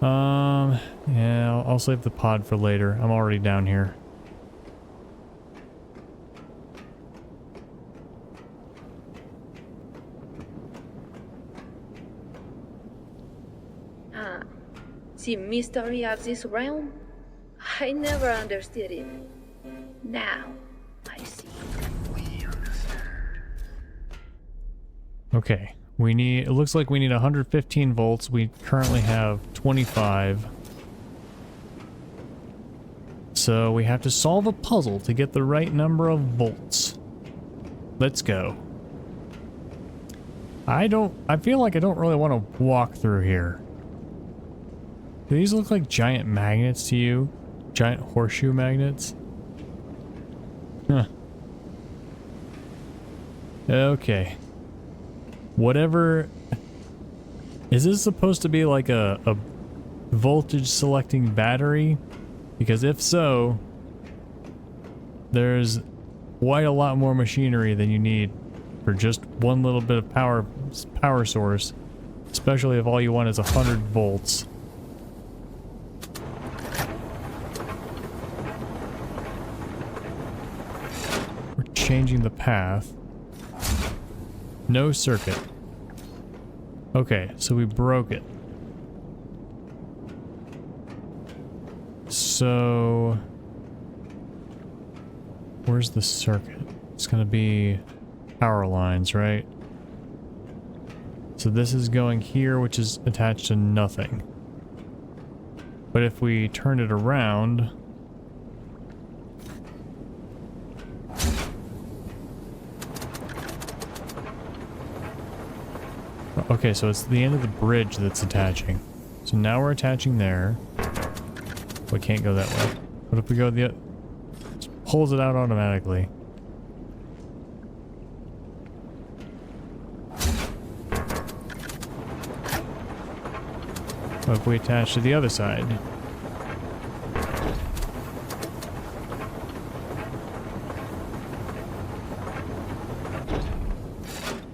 Yeah, I'll save the pod for later. I'm already down here. Ah, the mystery of this realm? I never understood it. Now, I see. Okay, we need, it looks like we need 115 volts. We currently have 25. So we have to solve a puzzle to get the right number of volts. Let's go. I feel like I don't really want to walk through here. Do these look like giant magnets to you? Giant horseshoe magnets? Huh. Okay. Whatever. Is this supposed to be like a voltage selecting battery? Because if so, there's quite a lot more machinery than you need for just one little bit of power source, especially if all you want is 100 volts. We're changing the path. No circuit. Okay, so we broke it. So where's the circuit? It's gonna be power lines, right? So this is going here, which is attached to nothing. But if we turn it around, okay, so it's the end of the bridge that's attaching. So now we're attaching there. We can't go that way. What if we go the other? Just pulls it out automatically. What if we attach to the other side?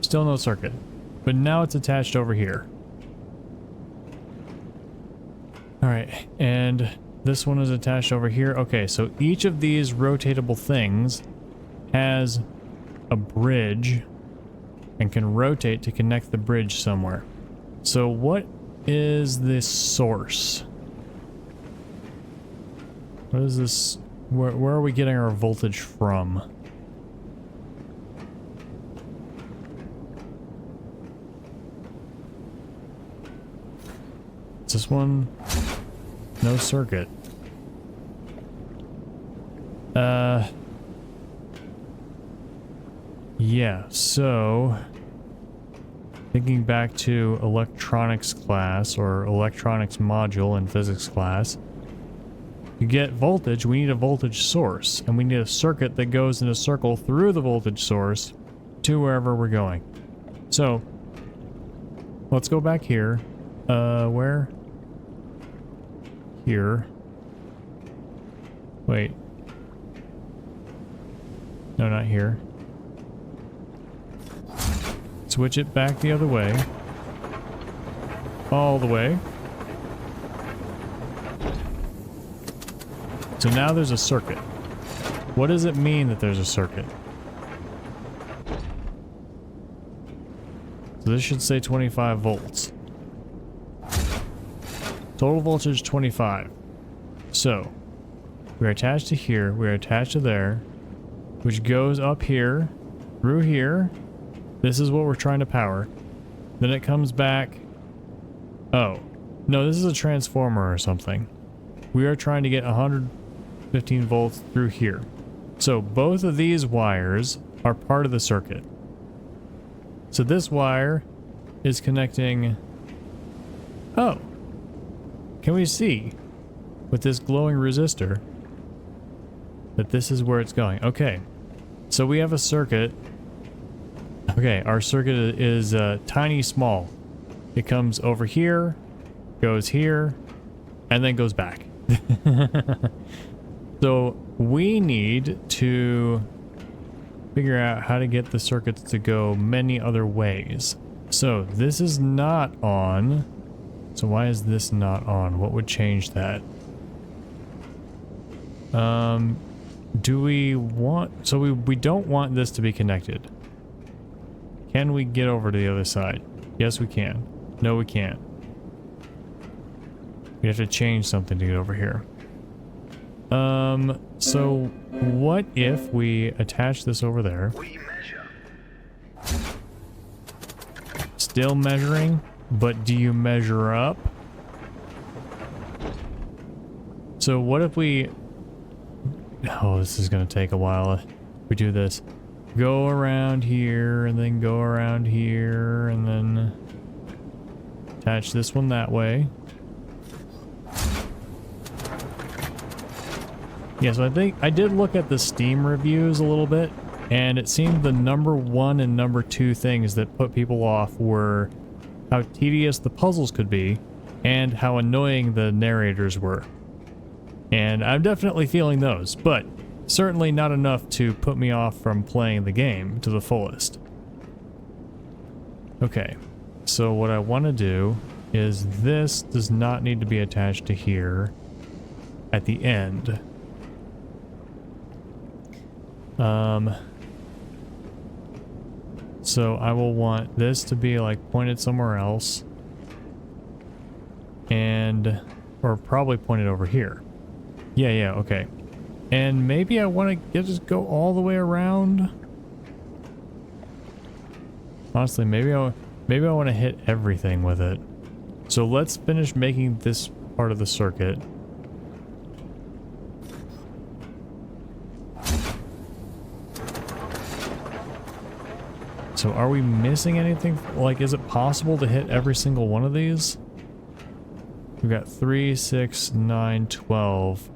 Still no circuit. But now it's attached over here. Alright, and this one is attached over here. Okay, so each of these rotatable things has a bridge and can rotate to connect the bridge somewhere. So what is this source? What is this? Where are we getting our voltage from? Is this one? No circuit. Yeah, so thinking back to electronics class or electronics module in physics class, to get voltage, we need a voltage source, and we need a circuit that goes in a circle through the voltage source to wherever we're going. So let's go back here. Where? Here. Wait. No, not here. Switch it back the other way. All the way. So now there's a circuit. What does it mean that there's a circuit? So this should say 25 volts. Total voltage 25. So we're attached to here, we're attached to there, which goes up here, through here. This is what we're trying to power. Then it comes back. Oh, no, this is a transformer or something. We are trying to get 115 volts through here. So both of these wires are part of the circuit. So this wire is connecting. Oh, can we see with this glowing resistor that this is where it's going? Okay, so we have a circuit. Okay, our circuit is tiny small. It comes over here, goes here, and then goes back. So we need to figure out how to get the circuits to go many other ways. So this is not on. So why is this not on? What would change that? Do we want... So we don't want this to be connected. Can we get over to the other side? Yes, we can. No, we can't. We have to change something to get over here. So what if we attach this over there? We measure. Still measuring, but do you measure up? So what if we... Oh, this is going to take a while. We do this. Go around here, and then go around here, and then attach this one that way. Yeah, so I think I did look at the Steam reviews a little bit, and it seemed the number 1 and number 2 things that put people off were how tedious the puzzles could be and how annoying the narrators were. And I'm definitely feeling those, but certainly not enough to put me off from playing the game to the fullest. Okay, so what I want to do is this does not need to be attached to here at the end. So I will want this to be like pointed somewhere else, and or probably pointed over here. Yeah, okay. And maybe I want to just go all the way around. Honestly, maybe I want to hit everything with it. So let's finish making this part of the circuit. So are we missing anything? Like, is it possible to hit every single one of these? We've got 3, 6, 9, 12.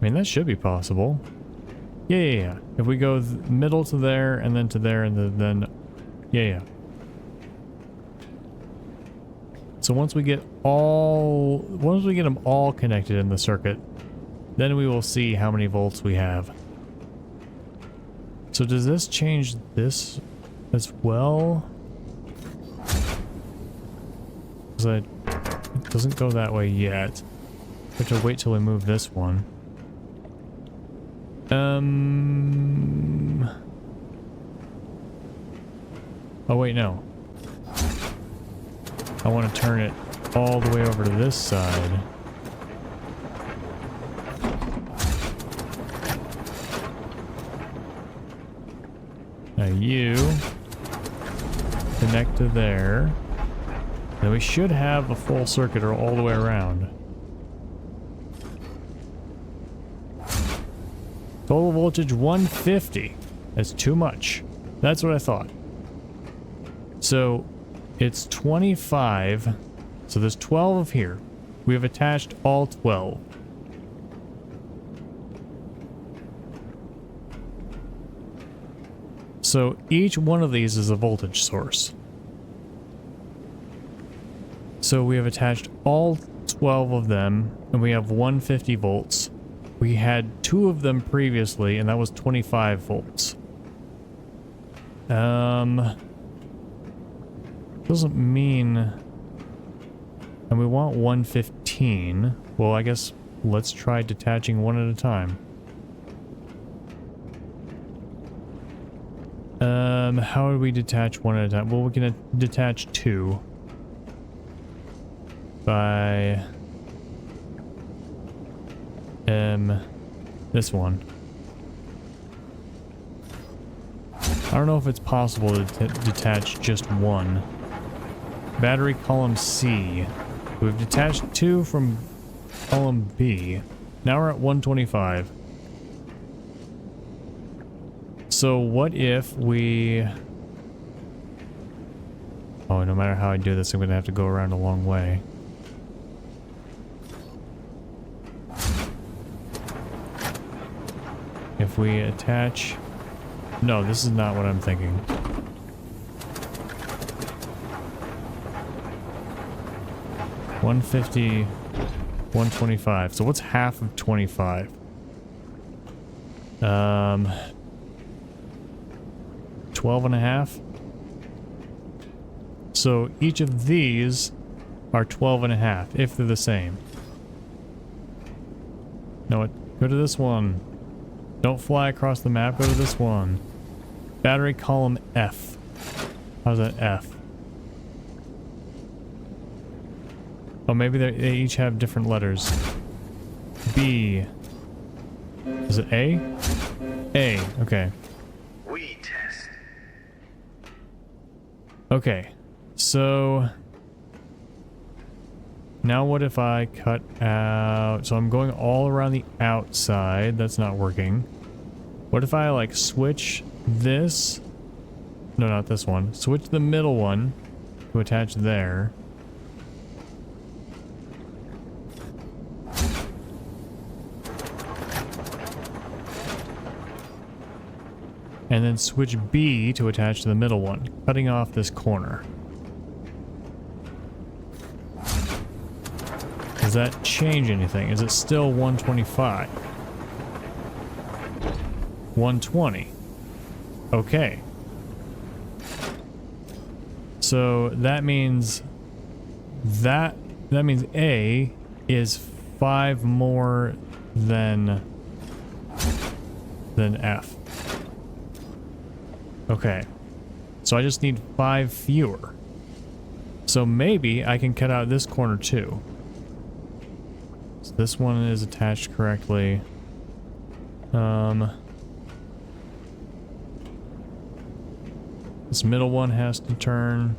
I mean, that should be possible. Yeah. If we go middle to there, and then to there, and then... Yeah. So once we get them all connected in the circuit, then we will see how many volts we have. So does this change this as well? Because it doesn't go that way yet. We have to wait till we move this one. Oh wait, no. I want to turn it all the way over to this side. Now you connect to there. Then we should have a full circuit or all the way around. Total voltage 150. That's too much. That's what I thought. So it's 25. So there's 12 of here. We have attached all 12. So each one of these is a voltage source. So we have attached all 12 of them, and we have 150 volts. We had 2 of them previously, and that was 25 volts. Doesn't mean... And we want 115. Well, I guess let's try detaching one at a time. How do we detach one at a time? Well, we're gonna detach 2 by this one. I don't know if it's possible to detach just one. Battery column C. We've detached 2 from column B. Now we're at 125. So what if we... Oh, no matter how I do this, I'm going to have to go around a long way. If we attach... No, this is not what I'm thinking. 150, 125. So what's half of 25? 12 and a half. So each of these are 12.5, if they're the same. No, what? Go to this one. Don't fly across the map, go to this one. Battery column F. How's that F? Oh, maybe they each have different letters. B. Is it A? A, okay. We test. Okay, so now what if I cut out, so I'm going all around the outside, that's not working. What if I like switch this, no, not this one, switch the middle one to attach there. And then switch B to attach to the middle one, cutting off this corner. Does that change anything? Is it still 125? 120. Okay. So that means A is 5 more than F. Okay, so I just need 5 fewer. So maybe I can cut out this corner too. So this one is attached correctly. This middle one has to turn.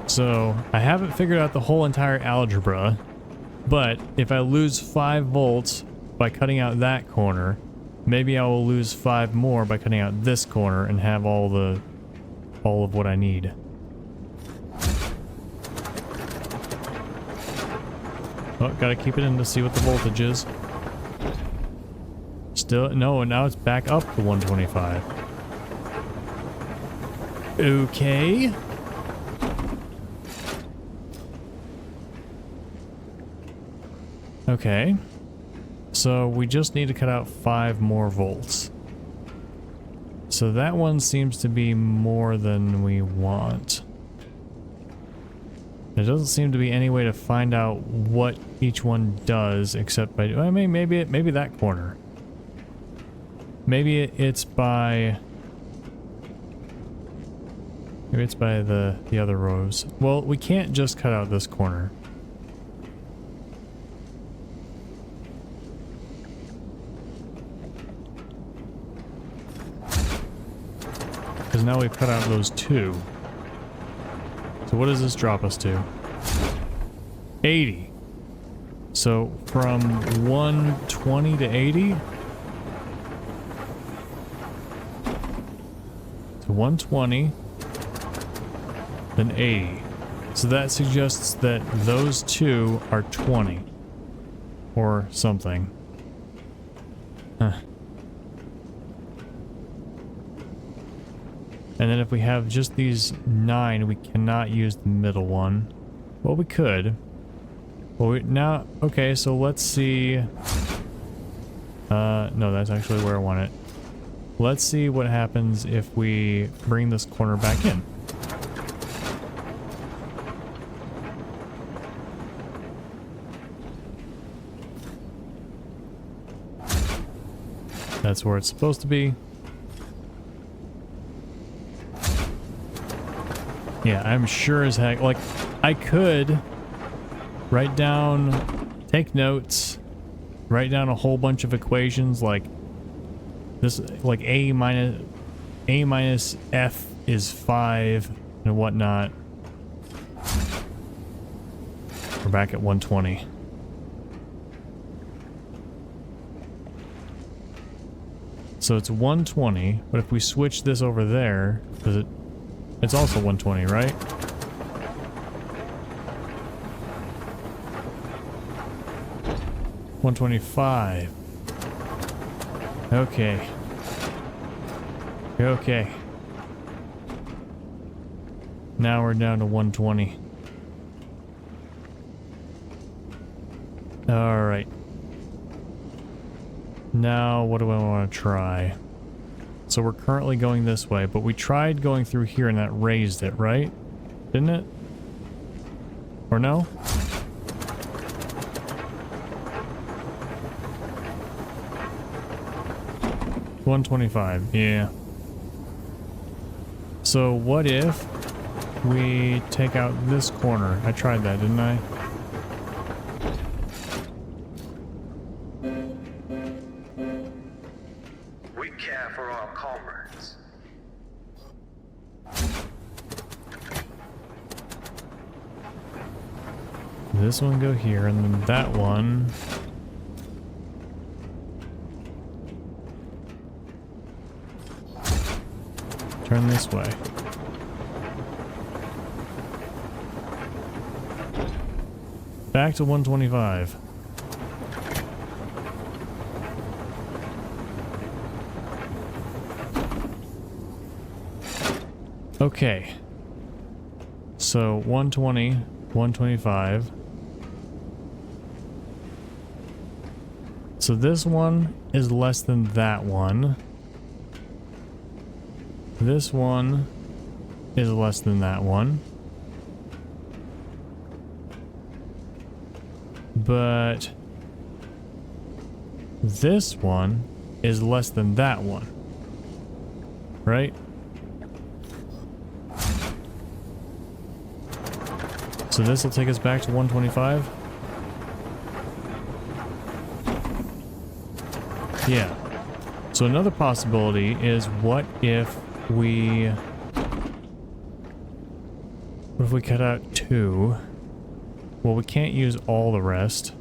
So I haven't figured out the whole entire algebra, but if I lose 5 volts by cutting out that corner, maybe I will lose 5 more by cutting out this corner and have all of what I need. Oh, gotta keep it in to see what the voltage is. Still, no, now it's back up to 125. Okay. Okay. So we just need to cut out 5 more volts. So that one seems to be more than we want. There doesn't seem to be any way to find out what each one does except by, I mean, maybe that corner. Maybe it's by the other rows. Well, we can't just cut out this corner. Because now we've cut out those 2. So what does this drop us to? 80. So from 120 to 80? To 120, then 80. So that suggests that those 2 are 20. Or something. Huh. And then if we have just these 9, we cannot use the middle one. Well, we could. Well, now, okay, so let's see. No, that's actually where I want it. Let's see what happens if we bring this corner back in. That's where it's supposed to be. Yeah, I'm sure as heck, like, I could write down, take notes, write down a whole bunch of equations like this, like A minus F is 5 and whatnot. We're back at 120. So it's 120, but if we switch this over there, does it? It's also 120, right? $125. Okay. Okay. Now we're down to 120. Alright. Now, what do I want to try? So we're currently going this way, but we tried going through here and that raised it, right? Didn't it? Or no? $125, yeah. So what if we take out this corner? I tried that, didn't I? We care for our comrades. This one go here, and then that one. Turn this way. Back to 125. Okay. So 120, 125. So this one is less than that one. This one is less than that one. But this one is less than that one. Right? So this will take us back to 125. Yeah. So another possibility is what if we cut out 2? Well, we can't use all the rest.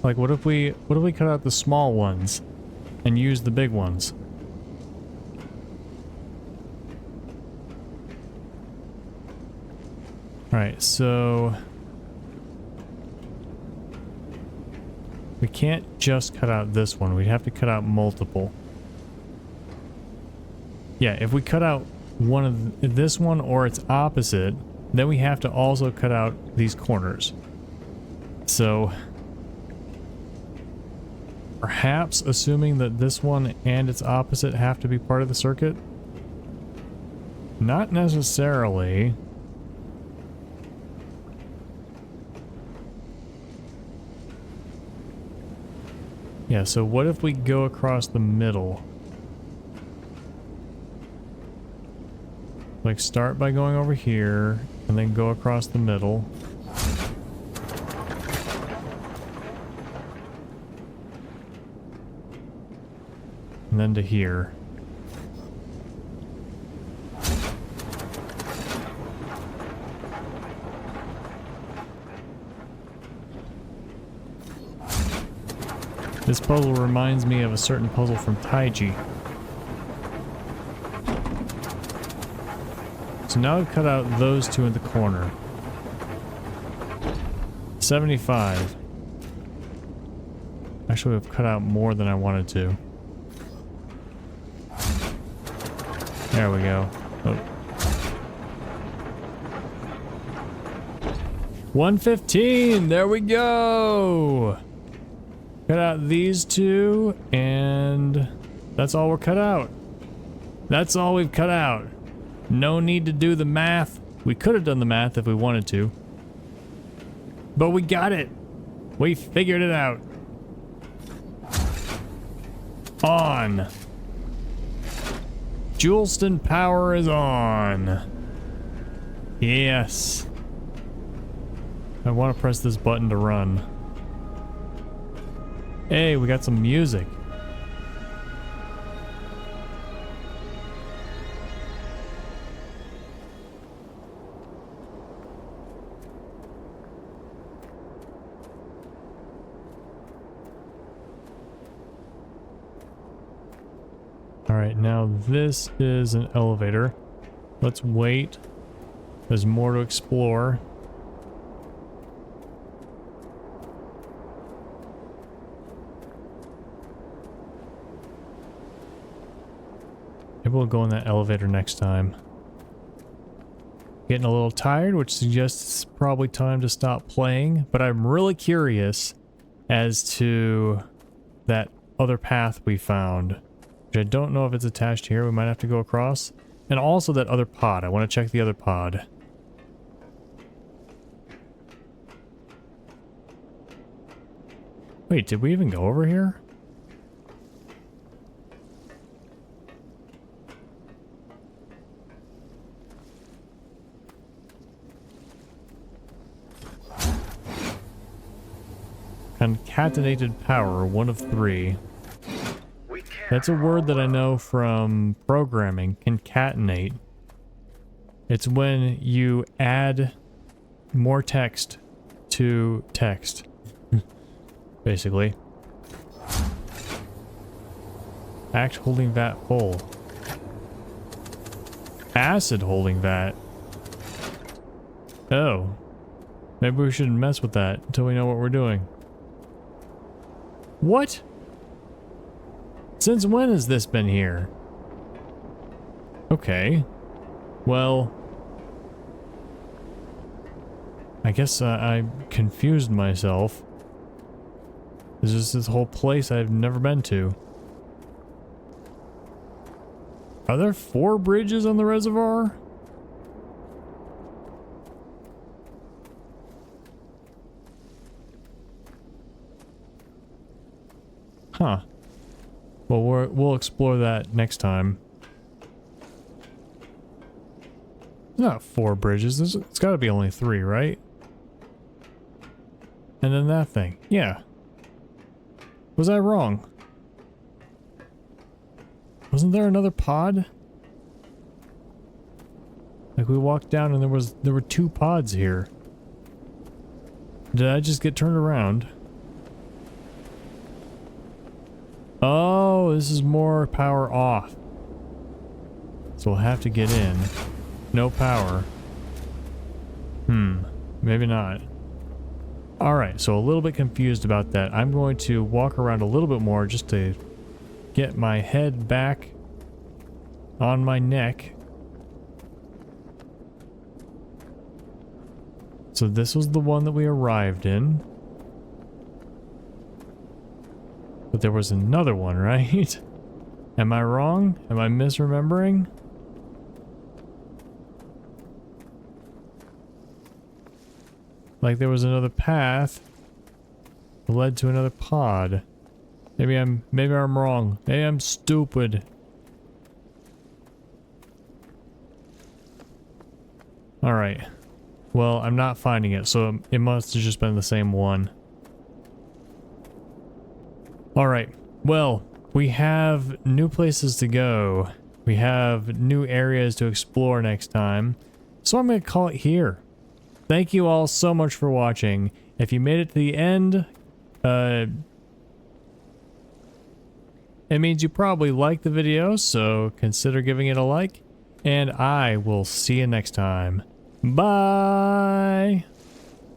Like what if we cut out the small ones and use the big ones? All right, so we can't just cut out this one. We'd have to cut out multiple. Yeah, if we cut out one of this one or its opposite, then we have to also cut out these corners. So perhaps assuming that this one and its opposite have to be part of the circuit? Not necessarily. Yeah, so what if we go across the middle? Like start by going over here and then go across the middle. And then to here. This puzzle reminds me of a certain puzzle from Taiji. So now we've cut out those two in the corner. 75. Actually, we've cut out more than I wanted to. There we go. Oh. 115! There we go! Cut out these two, and that's all we're cut out. That's all we've cut out. No need to do the math. We could have done the math if we wanted to. But we got it. We figured it out. On. Juleston power is on. Yes. I want to press this button to run. Hey, we got some music. Alright, now this is an elevator. Let's wait. There's more to explore. Maybe we'll go in that elevator next time. Getting a little tired, which suggests it's probably time to stop playing, but I'm really curious as to that other path we found. Which I don't know if it's attached here. We might have to go across. And also that other pod. I want to check the other pod. Wait, did we even go over here? Concatenated power, 1 of 3. We care That's a for word our that I world. know from programming. Concatenate. It's when you add more text to text. Basically. Act holding vat full. Acid holding vat. Oh. Maybe we shouldn't mess with that until we know what we're doing. What? Since when has this been here? Okay. Well, I guess I confused myself. There's just this whole place I've never been to. Are there 4 bridges on the reservoir? Huh. Well, we'll explore that next time. Not 4 bridges. It's got to be only 3, right? And then that thing. Yeah. Was I wrong? Wasn't there another pod? Like we walked down and there were 2 pods here. Did I just get turned around? Oh, this is more power off. So we'll have to get in. No power. Maybe not. Alright, so a little bit confused about that. I'm going to walk around a little bit more just to get my head back on my neck. So this was the one that we arrived in. But there was another one, right? Am I wrong? Am I misremembering? Like there was another path that led to another pod. Maybe I'm wrong. Maybe I'm stupid. Alright. Well, I'm not finding it, so it must have just been the same one. Alright. Well, we have new places to go. We have new areas to explore next time. So I'm going to call it here. Thank you all so much for watching. If you made it to the end, it means you probably liked the video, so consider giving it a like. And I will see you next time. Bye!